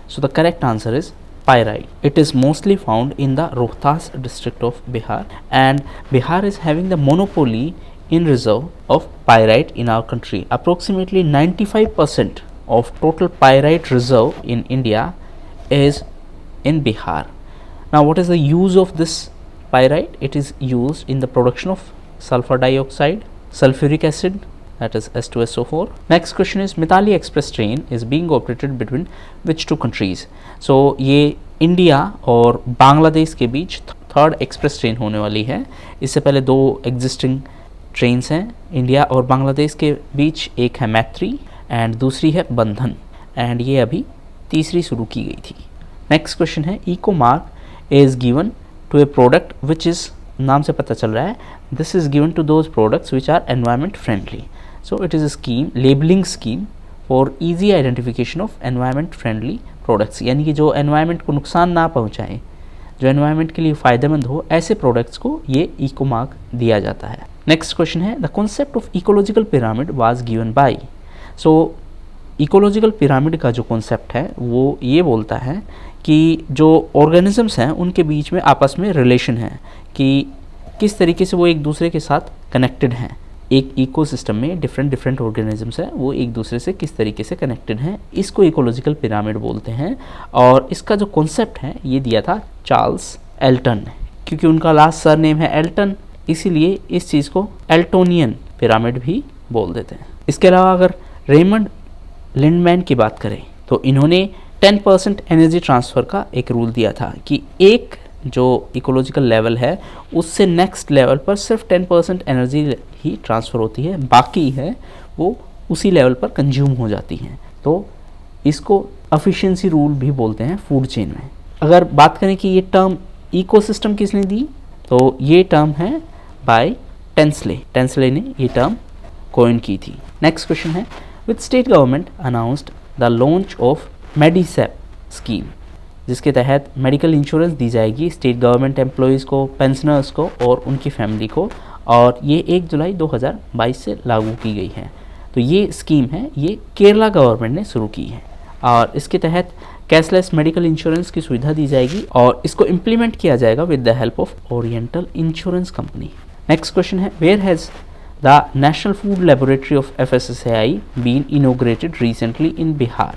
So the correct answer is pyrite. It is mostly found in the Rohtas district of Bihar, and Bihar is having the monopoly in reserve of pyrite in our country. Approximately 95% of total pyrite reserve in India is in Bihar. Now what is the use of this pyrite? It is used in the production of sulfur dioxide, sulfuric acid, that is H2SO4. Next question is Mithali Express train is being operated between which 2 countries? So ये India और बांग्लादेश के बीच 3rd express train होने वाली है। इससे पहले 2 existing trains हैं India और बांग्लादेश के बीच, एक है मैत्री एंड दूसरी है बंधन, एंड ये अभी तीसरी शुरू की गई थी। नेक्स्ट क्वेश्चन है eco mark is given to a product which is, नाम से पता चल रहा है this is given to those products which are environment friendly. So it is a scheme, labelling scheme for easy identification of environment friendly products, यानी कि जो environment को नुकसान ना पहुँचाएँ, जो एनवायरमेंट के लिए फ़ायदेमंद हो, ऐसे प्रोडक्ट्स को ये इको मार्क दिया जाता है. नेक्स्ट क्वेश्चन है the concept of ecological pyramid was given by. So ecological pyramid का जो कॉन्सेप्ट है वो ये बोलता है कि जो ऑर्गेनिजम्स हैं उनके बीच में आपस में रिलेशन है, कि किस तरीके से वो एक दूसरे के साथ कनेक्टेड हैं. एक इकोसिस्टम में डिफरेंट ऑर्गेनिजम्स हैं, वो एक दूसरे से किस तरीके से कनेक्टेड हैं, इसको इकोलॉजिकल पिरामिड बोलते हैं. और इसका जो कॉन्सेप्ट है ये दिया था चार्ल्स एल्टन ने, क्योंकि उनका लास्ट सरनेम है एल्टन, इसीलिए इस चीज़ को एल्टोनियन पिरामिड भी बोल देते हैं. इसके अलावा अगर रेमंड लिंडमैन की बात करें तो इन्होंने 10% एनर्जी ट्रांसफ़र का एक रूल दिया था कि एक जो इकोलॉजिकल लेवल है उससे नेक्स्ट लेवल पर सिर्फ 10% एनर्जी ही ट्रांसफ़र होती है, बाकी है वो उसी लेवल पर कंज्यूम हो जाती हैं. तो इसको एफिशिएंसी रूल भी बोलते हैं फूड चेन में. अगर बात करें कि ये टर्म इकोसिस्टम किसने दी, तो ये टर्म है बाय टेंसले. टेंसले ने ये टर्म कॉइन की थी. नेक्स्ट क्वेश्चन है with state government announced the launch of MEDISEP scheme, जिसके तहत मेडिकल इंश्योरेंस दी जाएगी स्टेट गवर्नमेंट एम्प्लॉयज़ को, पेंशनर्स को और उनकी फैमिली को, और ये 1 जुलाई 2022 से लागू की गई है. तो ये स्कीम है, ये केरला गवर्नमेंट ने शुरू की है और इसके तहत कैशलेस मेडिकल इंश्योरेंस की सुविधा दी जाएगी और इसको इम्प्लीमेंट किया जाएगा with the help of oriental insurance company. Next question है where has the national food laboratory of FSSAI been inaugurated recently in Bihar.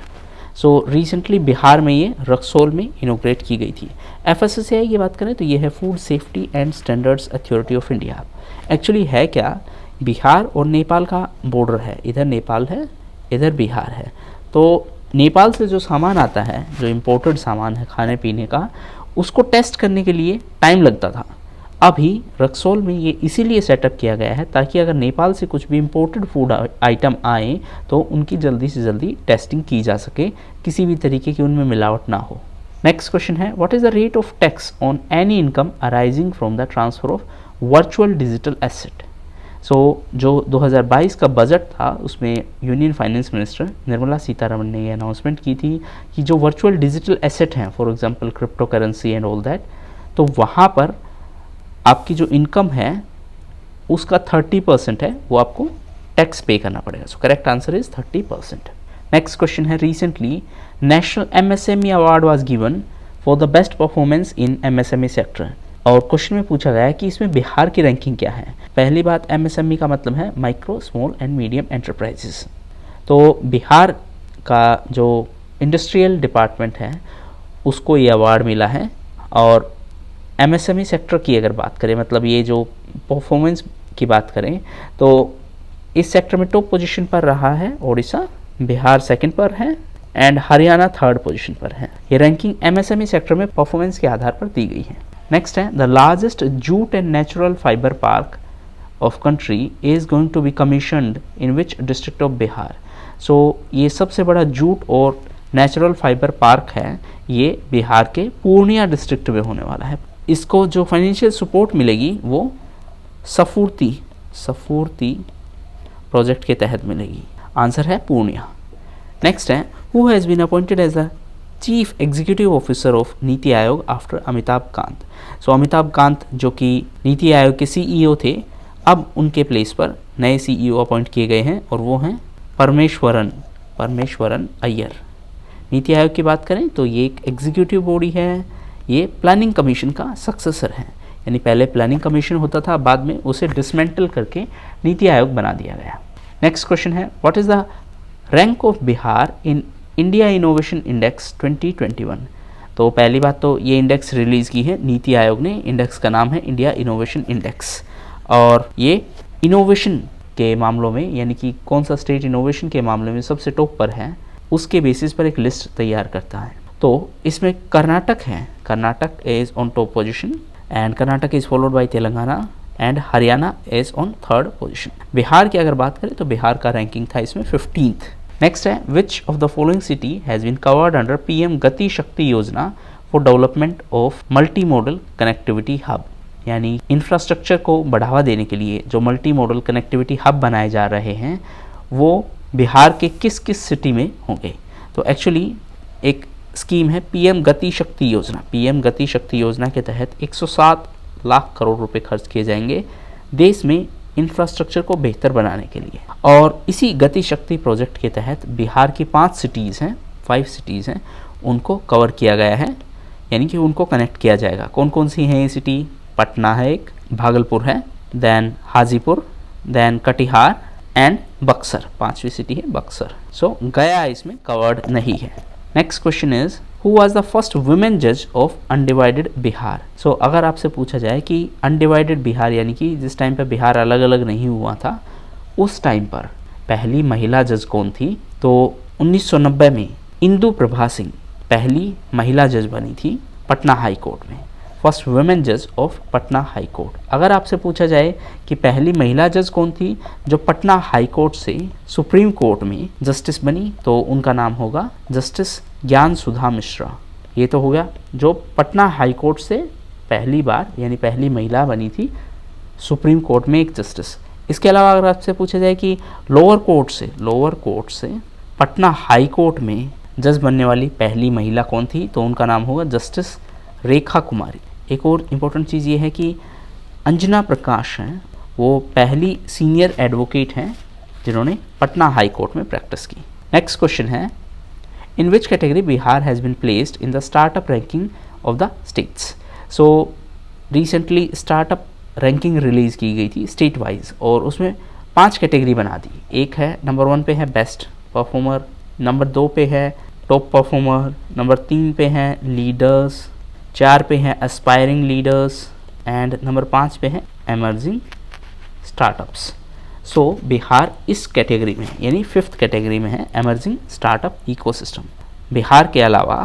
So recently Bihar में ये रक्सौल में इनोग्रेट की गई थी. FSSAI की बात करें तो ये है food safety and standards authority of India. Actually है क्या, बिहार और नेपाल का बॉर्डर है, इधर नेपाल है इधर बिहार है. तो नेपाल से जो सामान आता है, जो इम्पोर्टेड सामान है खाने पीने का, उसको टेस्ट करने के लिए टाइम लगता था. अभी रक्सौल में ये इसीलिए सेटअप किया गया है ताकि अगर नेपाल से कुछ भी इम्पोर्टेड फूड आइटम आए तो उनकी जल्दी से जल्दी टेस्टिंग की जा सके, किसी भी तरीके की उनमें मिलावट ना हो. नेक्स्ट क्वेश्चन है what is the rate of tax on any income arising from the transfer of virtual digital asset. So जो 2022 का बजट था उसमें union finance minister Nirmala Sitharaman ने ये अनाउंसमेंट की थी कि जो वर्चुअल डिजिटल एसेट हैं, for example crypto currency and all that, तो वहाँ पर आपकी जो इनकम है उसका 30% है वो आपको टैक्स पे करना पड़ेगा. So correct answer is 30%. Next question है recently national MSME award was given for the best performance in MSME sector. और क्वेश्चन में पूछा गया है कि इसमें बिहार की रैंकिंग क्या है. पहली बात, MSME का मतलब है micro small and medium enterprises. तो बिहार का जो इंडस्ट्रियल डिपार्टमेंट है उसको ये अवार्ड मिला है. और MSME सेक्टर की अगर बात करें, मतलब ये जो परफॉर्मेंस की बात करें, तो इस सेक्टर में टॉप पोजीशन पर रहा है उड़ीसा, बिहार सेकंड पर है एंड हरियाणा थर्ड पोजीशन पर है. ये रैंकिंग MSME सेक्टर में परफॉर्मेंस के आधार पर दी गई है. नेक्स्ट है the largest jute and natural fibre park of country is going to be commissioned in which district of Bihar. So ये सबसे बड़ा जूट और नेचुरल फाइबर पार्क है, ये बिहार के पूर्णिया डिस्ट्रिक्ट में होने वाला है. इसको जो फाइनेंशियल सपोर्ट मिलेगी वो सफूर्ती प्रोजेक्ट के तहत मिलेगी. आंसर है पूर्णिया. नेक्स्ट है who has been appointed as the chief executive officer of NITI Aayog after Amitabh Kant. So Amitabh Kant जो कि नीति आयोग के CEO थे, अब उनके प्लेस पर नए CEO अपॉइंट किए गए हैं और वो हैं परमेश्वरन अय्यर. नीति आयोग की बात करें तो ये एक एग्जीक्यूटिव बॉडी है, ये प्लानिंग कमीशन का सक्सेसर है. यानी पहले प्लानिंग कमीशन होता था, बाद में उसे डिसमेंटल करके नीति आयोग बना दिया गया. नेक्स्ट क्वेश्चन है what is the rank of Bihar in India innovation index 2021. तो पहली बात तो ये इंडेक्स रिलीज़ की है नीति आयोग ने. इंडेक्स का नाम है इंडिया इनोवेशन इंडेक्स और ये इनोवेशन के मामलों में, यानी कि कौन सा स्टेट इनोवेशन के मामले में सबसे टॉप पर है, उसके बेसिस पर एक लिस्ट तैयार करता है. तो इसमें कर्नाटक है, Karnataka is on top position and Karnataka is followed by Telangana and Haryana is on third position. Bihar की अगर बात करें तो बिहार का रैंकिंग था इसमें 15th. नेक्स्ट है which of the following city has been covered under PM Gati Shakti Yojana for development of multi model connectivity hub, यानी इंफ्रास्ट्रक्चर को बढ़ावा देने के लिए जो मल्टी मॉडल कनेक्टिविटी हब बनाए जा रहे हैं वो बिहार के किस किस सिटी में होंगे। तो एक्चुअली एक स्कीम है पीएम गति शक्ति योजना। पीएम गति शक्ति योजना के तहत 107 लाख करोड़ रुपए खर्च किए जाएंगे देश में इंफ्रास्ट्रक्चर को बेहतर बनाने के लिए। और इसी गति शक्ति प्रोजेक्ट के तहत बिहार की 5 सिटीज़ हैं, उनको कवर किया गया है, यानी कि उनको कनेक्ट किया जाएगा। कौन कौन सी हैं ये सिटी? पटना है एक, भागलपुर है, then Hajipur, then Katihar and Buxar. 5वीं सिटी है बक्सर। सो गया इसमें कवर्ड नहीं है। Next question is who was the first women जज ऑफ अनडिवाइडेड बिहार। सो अगर आपसे पूछा जाए कि अनडिवाइडेड बिहार यानी कि जिस टाइम पे बिहार अलग अलग नहीं हुआ था उस टाइम पर पहली महिला जज कौन थी, तो 1990 में इंदु प्रभा सिंह पहली महिला जज बनी थी पटना हाई कोर्ट में। फर्स्ट वुमेन जज ऑफ पटना हाई कोर्ट। अगर आपसे पूछा जाए कि पहली महिला जज कौन थी जो पटना हाई कोर्ट से सुप्रीम कोर्ट में जस्टिस बनी, तो उनका नाम होगा जस्टिस ज्ञान सुधा मिश्रा। ये तो हो गया जो पटना हाई कोर्ट से पहली बार यानी पहली महिला बनी थी सुप्रीम कोर्ट में एक जस्टिस। इसके अलावा अगर आपसे पूछा जाए कि लोअर कोर्ट से पटना हाई कोर्ट में जज बनने वाली पहली महिला कौन थी, तो उनका नाम होगा जस्टिस रेखा कुमारी। एक और इम्पोर्टेंट चीज़ ये है कि अंजना प्रकाश हैं, वो पहली सीनियर एडवोकेट हैं जिन्होंने पटना हाई कोर्ट में प्रैक्टिस की। नेक्स्ट क्वेश्चन है in which category Bihar has been placed in the startup ranking of the states. So recently startup ranking release की गई थी स्टेट वाइज और उसमें 5 कैटेगरी बना दी। एक है नंबर 1 पे है बेस्ट परफॉर्मर, नंबर 2 पे है टॉप परफॉर्मर, नंबर 3 पे है लीडर्स, 4 पे है एस्पायरिंग लीडर्स एंड नंबर 5 पे है एमर्जिंग स्टार्टअप्स। सो बिहार इस कैटेगरी में यानी 5th कैटेगरी में है एमर्जिंग स्टार्टअप इकोसिस्टम। बिहार के अलावा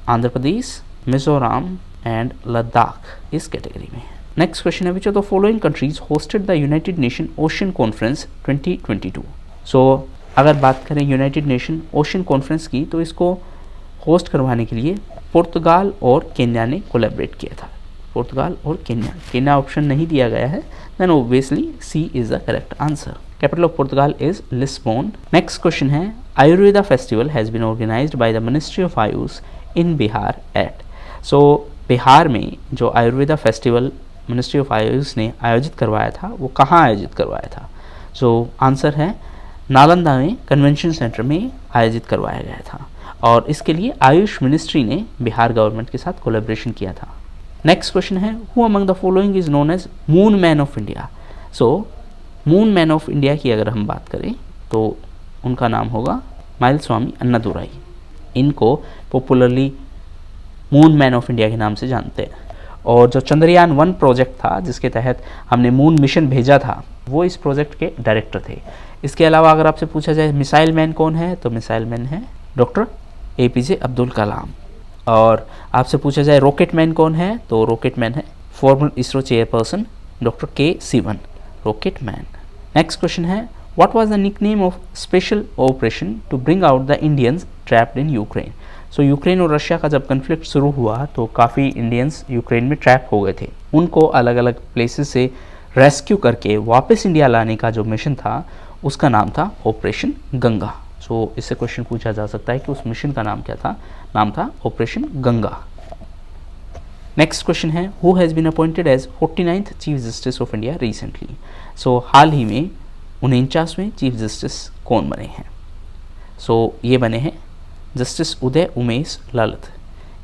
आंध्र प्रदेश, मिजोरम एंड लद्दाख इस कैटेगरी में है। नेक्स्ट क्वेश्चन है which of the following countries hosted the United nation ocean conference 2022। सो अगर बात करें यूनाइटेड नेशन ओशन कॉन्फ्रेंस की तो इसको होस्ट करवाने के लिए पुर्तगाल और केन्या ने कोलैबोरेट किया था। पुर्तगाल और केन्या ऑप्शन नहीं दिया गया है, then obviously C is the correct answer. Capital of Portugal is Lisbon. Next question है Ayurveda festival has been organised by the ministry of AYUSH in Bihar at. So Bihar में जो Ayurveda festival ministry of AYUSH ने आयोजित करवाया था वो कहाँ आयोजित करवाया था? सो आंसर है नालंदा में कन्वेंशन सेंटर में आयोजित करवाया गया था और इसके लिए आयुष मिनिस्ट्री ने बिहार गवर्नमेंट के साथ कोलैबोरेशन किया था। नेक्स्ट क्वेश्चन है who among the following is known as moon man of India. So moon man of India की अगर हम बात करें तो उनका नाम होगा माइलस्वामी अन्नादुराई। इनको popularly moon man of India के नाम से जानते हैं। और जो चंद्रयान 1 प्रोजेक्ट था जिसके तहत हमने मून मिशन भेजा था वो इस प्रोजेक्ट के डायरेक्टर थे। इसके अलावा अगर आपसे पूछा जाए मिसाइल मैन कौन है तो मिसाइल मैन है डॉक्टर APJ अब्दुल कलाम। और आपसे पूछा जाए रॉकेट मैन कौन है तो रॉकेट मैन है former ISRO chairperson doctor K Sivan, rocket man. Next question है what was the nickname of special operation to bring out the Indians trapped in Ukraine. So Ukraine और रशिया का जब conflict शुरू हुआ तो काफ़ी इंडियंस यूक्रेन में ट्रैप हो गए थे। उनको अलग अलग प्लेसेस से रेस्क्यू करके वापस इंडिया लाने का जो मिशन था उसका नाम था ऑपरेशन गंगा। सो इससे क्वेश्चन पूछा जा सकता है कि उस मिशन का नाम क्या था? नाम था ऑपरेशन गंगा। नेक्स्ट क्वेश्चन है who has been appointed as 49th chief justice of India recently. So हाल ही में 49वें चीफ जस्टिस कौन बने हैं? सो ये बने हैं जस्टिस उदय उमेश ललित।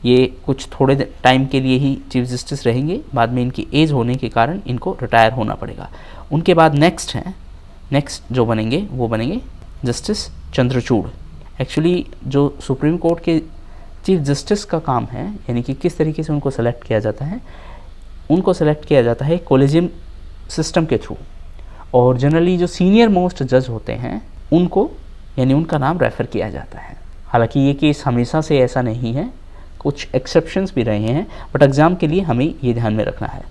ये कुछ थोड़े टाइम के लिए ही चीफ जस्टिस रहेंगे, बाद में इनकी एज होने के कारण इनको रिटायर होना पड़ेगा। उनके बाद नेक्स्ट जो बनेंगे वो बनेंगे जस्टिस चंद्रचूड़। एक्चुअली जो सुप्रीम कोर्ट के चीफ जस्टिस का काम है यानी कि किस तरीके से उनको सेलेक्ट किया जाता है, उनको सेलेक्ट किया जाता है कॉलेजियम सिस्टम के थ्रू। और जनरली जो सीनियर मोस्ट जज होते हैं उनको यानी उनका नाम रेफ़र किया जाता है। हालांकि ये केस हमेशा से ऐसा नहीं है, कुछ एक्सेप्शंस भी रहे हैं, बट एग्ज़ाम के लिए हमें ये ध्यान में रखना है।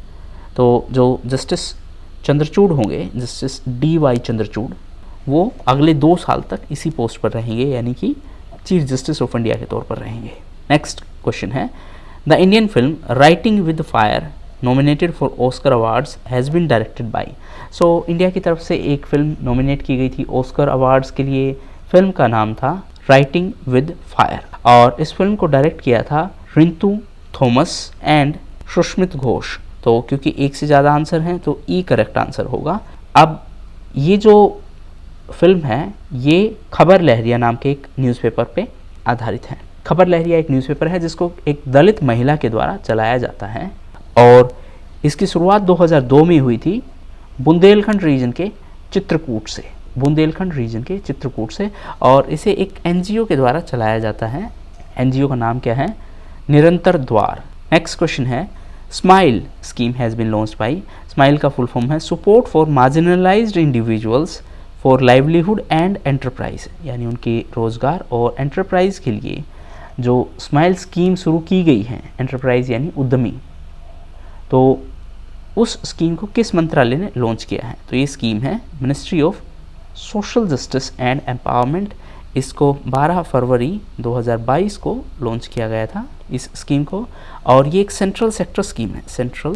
तो जो जस्टिस चंद्रचूड़ होंगे, जस्टिस DY चंद्रचूड़, वो अगले 2 साल तक इसी पोस्ट पर रहेंगे, यानी कि चीफ जस्टिस ऑफ इंडिया के तौर पर रहेंगे। नेक्स्ट क्वेश्चन है, the Indian film writing with fire nominated for Oscar awards has been directed by. So India की तरफ से एक फिल्म नॉमिनेट की गई थी ऑस्कर अवार्ड्स के लिए। फिल्म का नाम था राइटिंग विद फायर, और इस फिल्म को डायरेक्ट किया था रिंतु थॉमस एंड सुष्मित घोष। तो क्योंकि एक से ज़्यादा आंसर हैं तो ई करेक्ट आंसर होगा। अब ये जो फिल्म है ये खबर लहरिया नाम के एक न्यूज़पेपर पे आधारित है। खबर लहरिया एक न्यूज़पेपर है जिसको एक दलित महिला के द्वारा चलाया जाता है, और इसकी शुरुआत 2002 में हुई थी बुंदेलखंड रीजन के चित्रकूट से, और इसे एक एनजीओ के द्वारा चलाया जाता है। एनजीओ का नाम क्या है? निरंतर द्वार। नेक्स्ट क्वेश्चन है, smile scheme has been launched by. Smile का फुल फॉर्म है support for marginalised individuals for livelihood and enterprise, यानी उनके रोज़गार और एंटरप्राइज के लिए जो स्माइल स्कीम शुरू की गई है, एंटरप्राइज यानी उद्यमी, तो उस स्कीम को किस मंत्रालय ने लॉन्च किया है? तो ये स्कीम है ministry of social justice and empowerment. इसको 12 फरवरी 2022 को लॉन्च किया गया था इस स्कीम को, और ये एक सेंट्रल सेक्टर स्कीम है। सेंट्रल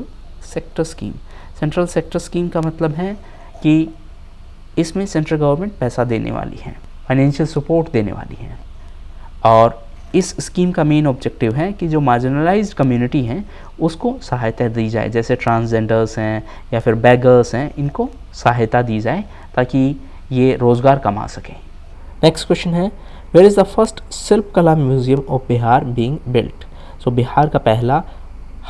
सेक्टर स्कीम का मतलब है कि इसमें सेंट्रल गवर्नमेंट पैसा देने वाली है, फाइनेंशियल सपोर्ट देने वाली है, और इस स्कीम का मेन ऑब्जेक्टिव है कि जो मार्जिनलाइज्ड कम्युनिटी हैं उसको सहायता दी जाए, जैसे ट्रांसजेंडर्स हैं या फिर बेगर्स हैं, इनको सहायता दी जाए ताकि ये रोज़गार कमा सकें। नेक्स्ट क्वेश्चन है, वेयर इज़ द फर्स्ट शिल्पकला museum of Bihar being built. So Bihar का पहला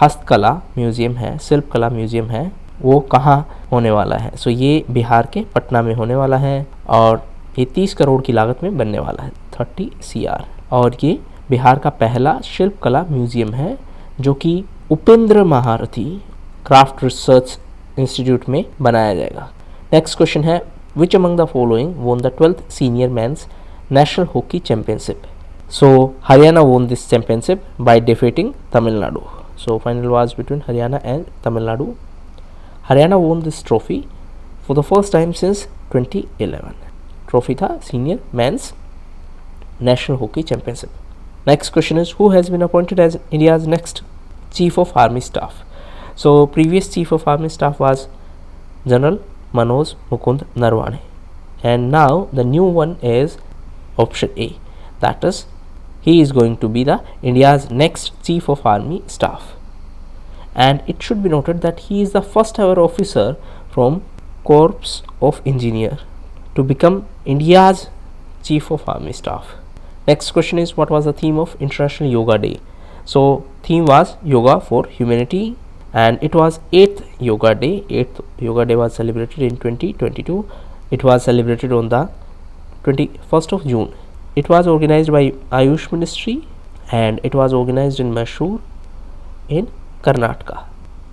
हस्तकला म्यूजियम है, शिल्पकला म्यूजियम है, वो कहाँ होने वाला है? सो ये बिहार के पटना में होने वाला है, और ये 30 करोड़ की लागत में बनने वाला है, 30 CR, और ये बिहार का पहला शिल्पकला म्यूजियम है जो कि उपेंद्र महारथी क्राफ्ट रिसर्च इंस्टीट्यूट में बनाया जाएगा। नेक्स्ट क्वेश्चन है, which among the following won the 12th senior men's national hockey championship. So Haryana won this championship by defeating Tamil Nadu. So final was between Haryana and Tamil Nadu. Haryana won this trophy for the first time since 2011। Trophy था senior men's national hockey championship. Next question is, who has been appointed as India's next Chief of Army Staff? So previous Chief of Army Staff was General Manoj Mukund Narwane, and now the new one is option A, that is he is going to be the India's next Chief of Army Staff. And it should be noted that he is the first ever officer from Corps of Engineer to become India's Chief of Army Staff. Next question is, what was the theme of International Yoga Day? So theme was Yoga for Humanity, and it was 8th Yoga Day. 8th Yoga Day was celebrated in 2022. It was celebrated on the 21st of June. It was organized by Ayush Ministry, and it was organized in Mysore in Karnataka.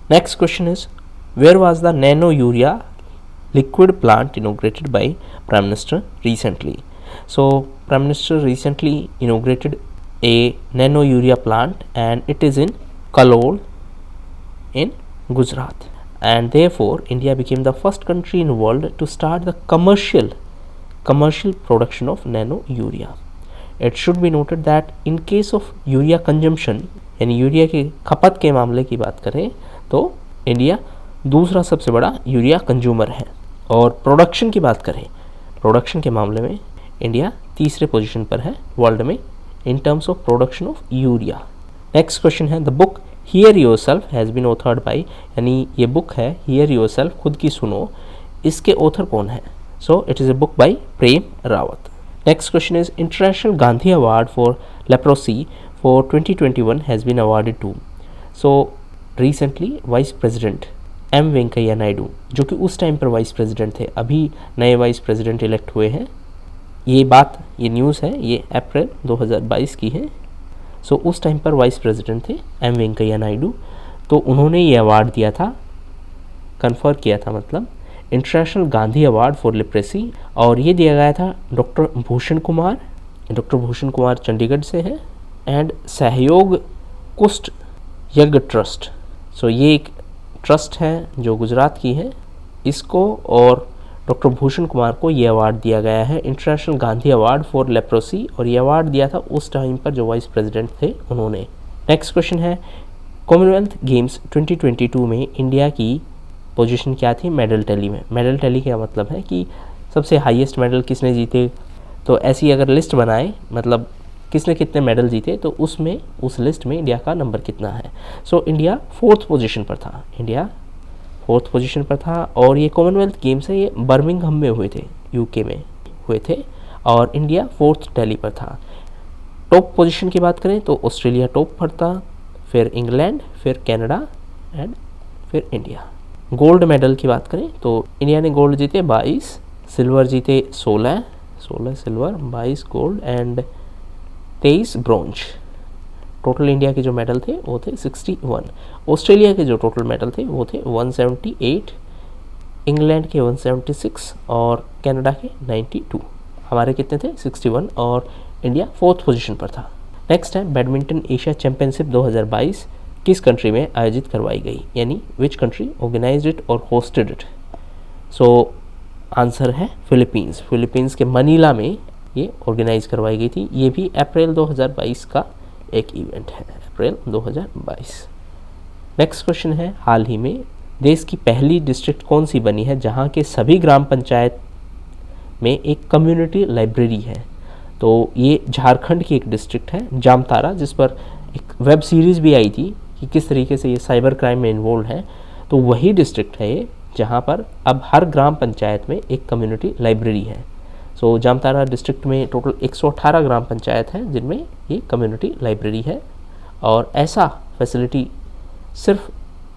Next question is, where was the Nano Urea liquid plant inaugurated by Prime Minister recently? So Prime Minister recently inaugurated a nano urea plant, and it is in Kalol in Gujarat, and therefore India became the first country in the world to start the commercial production of nano urea. It should be noted that in case of urea consumption, यानी urea की खपत के मामले की बात करें तो India दूसरा सबसे बड़ा यूरिया कंज्यूमर है, और प्रोडक्शन की बात करें, प्रोडक्शन के मामले में इंडिया तीसरे पोजीशन पर है वर्ल्ड में in terms of production of urea. Next question है, the book hear yourself has been authored by, यानी ये बुक है हियर योरसेल्फ, खुद की सुनो, इसके ऑथर कौन है? So it is a book by Prem Rawat. Next question is, international Gandhi award for leprosy for 2021 has been awarded to. So recently vice president M Venkaiah Naidu, जो कि उस टाइम पर वाइस प्रेसिडेंट थे, अभी नए वाइस प्रेसिडेंट इलेक्ट हुए हैं, ये न्यूज़ है, ये अप्रैल 2022 की है। सो उस टाइम पर वाइस प्रेसिडेंट थे एम वेंकैया नायडू, तो उन्होंने ये अवार्ड दिया था, कन्फर किया था, मतलब इंटरनेशनल गांधी अवार्ड फॉर लिप्रेसी, और ये दिया गया था डॉक्टर भूषण कुमार चंडीगढ़ से हैं, एंड सहयोग कुष्ठ यज्ञ ट्रस्ट। सो ये एक ट्रस्ट है जो गुजरात की है, इसको और डॉक्टर भूषण कुमार को ये अवार्ड दिया गया है, international Gandhi award for leprosy, और ये अवार्ड दिया था उस टाइम पर जो वाइस प्रेसिडेंट थे उन्होंने। नेक्स्ट क्वेश्चन है, कॉमनवेल्थ गेम्स 2022 में इंडिया की पोजीशन क्या थी मेडल टैली में। मेडल टैली का मतलब है कि सबसे हाईएस्ट मेडल किसने जीते, तो ऐसी अगर लिस्ट बनाए, मतलब किसने कितने मेडल जीते, तो उसमें उस लिस्ट में इंडिया का नंबर कितना है। सो इंडिया 4th पोजीशन पर था, इंडिया 4th पोजीशन पर था। और ये कॉमनवेल्थ गेम्स है, ये बर्मिंघम में हुए थे, यूके में हुए थे, और इंडिया 4th टैली पर था। टॉप पोजीशन की बात करें तो ऑस्ट्रेलिया टॉप पर था, फिर इंग्लैंड, फिर कनाडा एंड फिर इंडिया। गोल्ड मेडल की बात करें तो इंडिया ने गोल्ड जीते 22, सिल्वर जीते 16 silver, 22 gold and 23 bronze. Total India के जो मेडल थे वो थे 61। ऑस्ट्रेलिया के जो टोटल मेडल थे वो थे 178, इंग्लैंड के 176 और कनाडा के 92। हमारे कितने थे 61, और इंडिया 4th पोजीशन पर था। नेक्स्ट है, बैडमिंटन एशिया चैंपियनशिप 2022 किस कंट्री में आयोजित करवाई गई, यानी विच कंट्री ऑर्गेनाइज्ड इट और होस्टेड इट। सो आंसर है फिलीपींस। फिलीपींस के मनीला में ये ऑर्गेनाइज करवाई गई थी। ये भी अप्रैल 2022 का एक इवेंट है, अप्रैल 2022। नेक्स्ट क्वेश्चन है, हाल ही में देश की पहली डिस्ट्रिक्ट कौन सी बनी है जहां के सभी ग्राम पंचायत में एक कम्युनिटी लाइब्रेरी है। तो ये झारखंड की एक डिस्ट्रिक्ट है जामतारा, जिस पर एक वेब सीरीज़ भी आई थी कि किस तरीके से ये साइबर क्राइम में इन्वॉल्व है। तो वही डिस्ट्रिक्ट है ये जहाँ पर अब हर ग्राम पंचायत में एक कम्युनिटी लाइब्रेरी है। सो जामतारा डिस्ट्रिक्ट में टोटल 118 ग्राम पंचायत हैं जिनमें ये कम्युनिटी लाइब्रेरी है, और ऐसा फैसिलिटी सिर्फ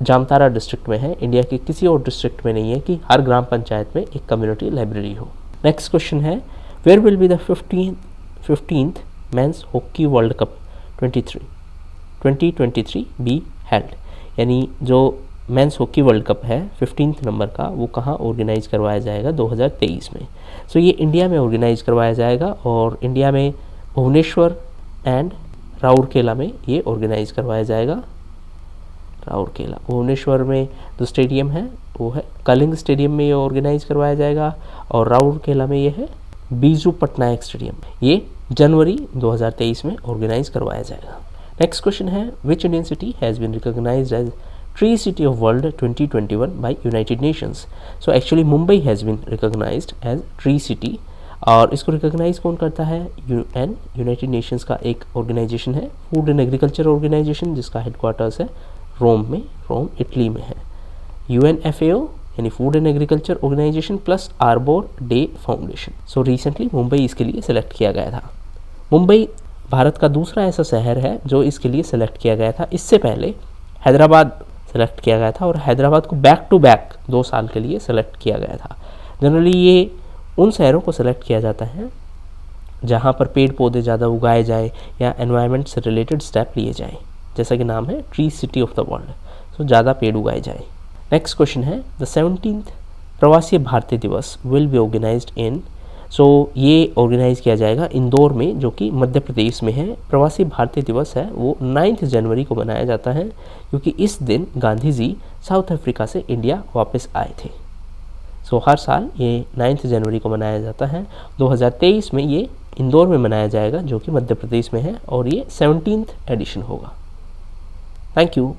जामतारा डिस्ट्रिक्ट में है, इंडिया के किसी और डिस्ट्रिक्ट में नहीं है कि हर ग्राम पंचायत में एक कम्युनिटी लाइब्रेरी हो। नेक्स्ट क्वेश्चन है, where will be the 15th men's hockey world cup 2023 be held, यानी जो मेंस हॉकी वर्ल्ड कप है 15th नंबर का, वो कहाँ ऑर्गेनाइज करवाया जाएगा 2023 में। सो ये इंडिया में ऑर्गेनाइज करवाया जाएगा, और इंडिया में भुवनेश्वर एंड राउरकेला में ये ऑर्गेनाइज करवाया जाएगा। राउरकेला, भुवनेश्वर में जो स्टेडियम है वो है कलिंग स्टेडियम में ये ऑर्गेनाइज करवाया जाएगा, और राउरकेला में ये है बीजू पटनायक स्टेडियम। ये जनवरी 2023 में ऑर्गेनाइज करवाया जाएगा। नेक्स्ट क्वेश्चन है, which Indian city has been recognised as Tree City of World 2021 by United Nations. So actually Mumbai has been recognized as Tree City, और इसको रिकॉग्नाइज कौन करता है, UN, यूनाइटेड नेशंस का एक ऑर्गेनाइजेशन है, फूड एंड एग्रीकल्चर ऑर्गेनाइजेशन, जिसका headquarters है रोम में, रोम इटली में है। UNFAO यानी food and agriculture organisation plus arbor day foundation. So recently Mumbai इसके लिए सेलेक्ट किया गया था। मुंबई भारत का दूसरा ऐसा शहर है जो इसके लिए सेलेक्ट किया गया था। इससे पहले हैदराबाद सेलेक्ट किया गया था, और हैदराबाद को बैक टू बैक 2 साल के लिए सेलेक्ट किया गया था। जनरली ये उन शहरों को सेलेक्ट किया जाता है जहाँ पर पेड़ पौधे ज़्यादा उगाए जाए या एनवायरनमेंट से रिलेटेड स्टेप लिए जाएँ, जैसा कि नाम है tree city of the world. So ज़्यादा पेड़ उगाए जाए। नेक्स्ट क्वेश्चन है, द 17th प्रवासी भारतीय दिवस विल बी ऑर्गेनाइज्ड इन। सो ये ऑर्गेनाइज किया जाएगा इंदौर में, जो कि मध्य प्रदेश में है। प्रवासी भारतीय दिवस है वो 9 जनवरी को मनाया जाता है, क्योंकि इस दिन गांधी जी साउथ अफ्रीका से इंडिया वापस आए थे। सो हर साल ये 9 जनवरी को मनाया जाता है। 2023 में ये इंदौर में मनाया जाएगा, जो कि मध्य प्रदेश में है, और ये 17th एडिशन होगा। Thank you.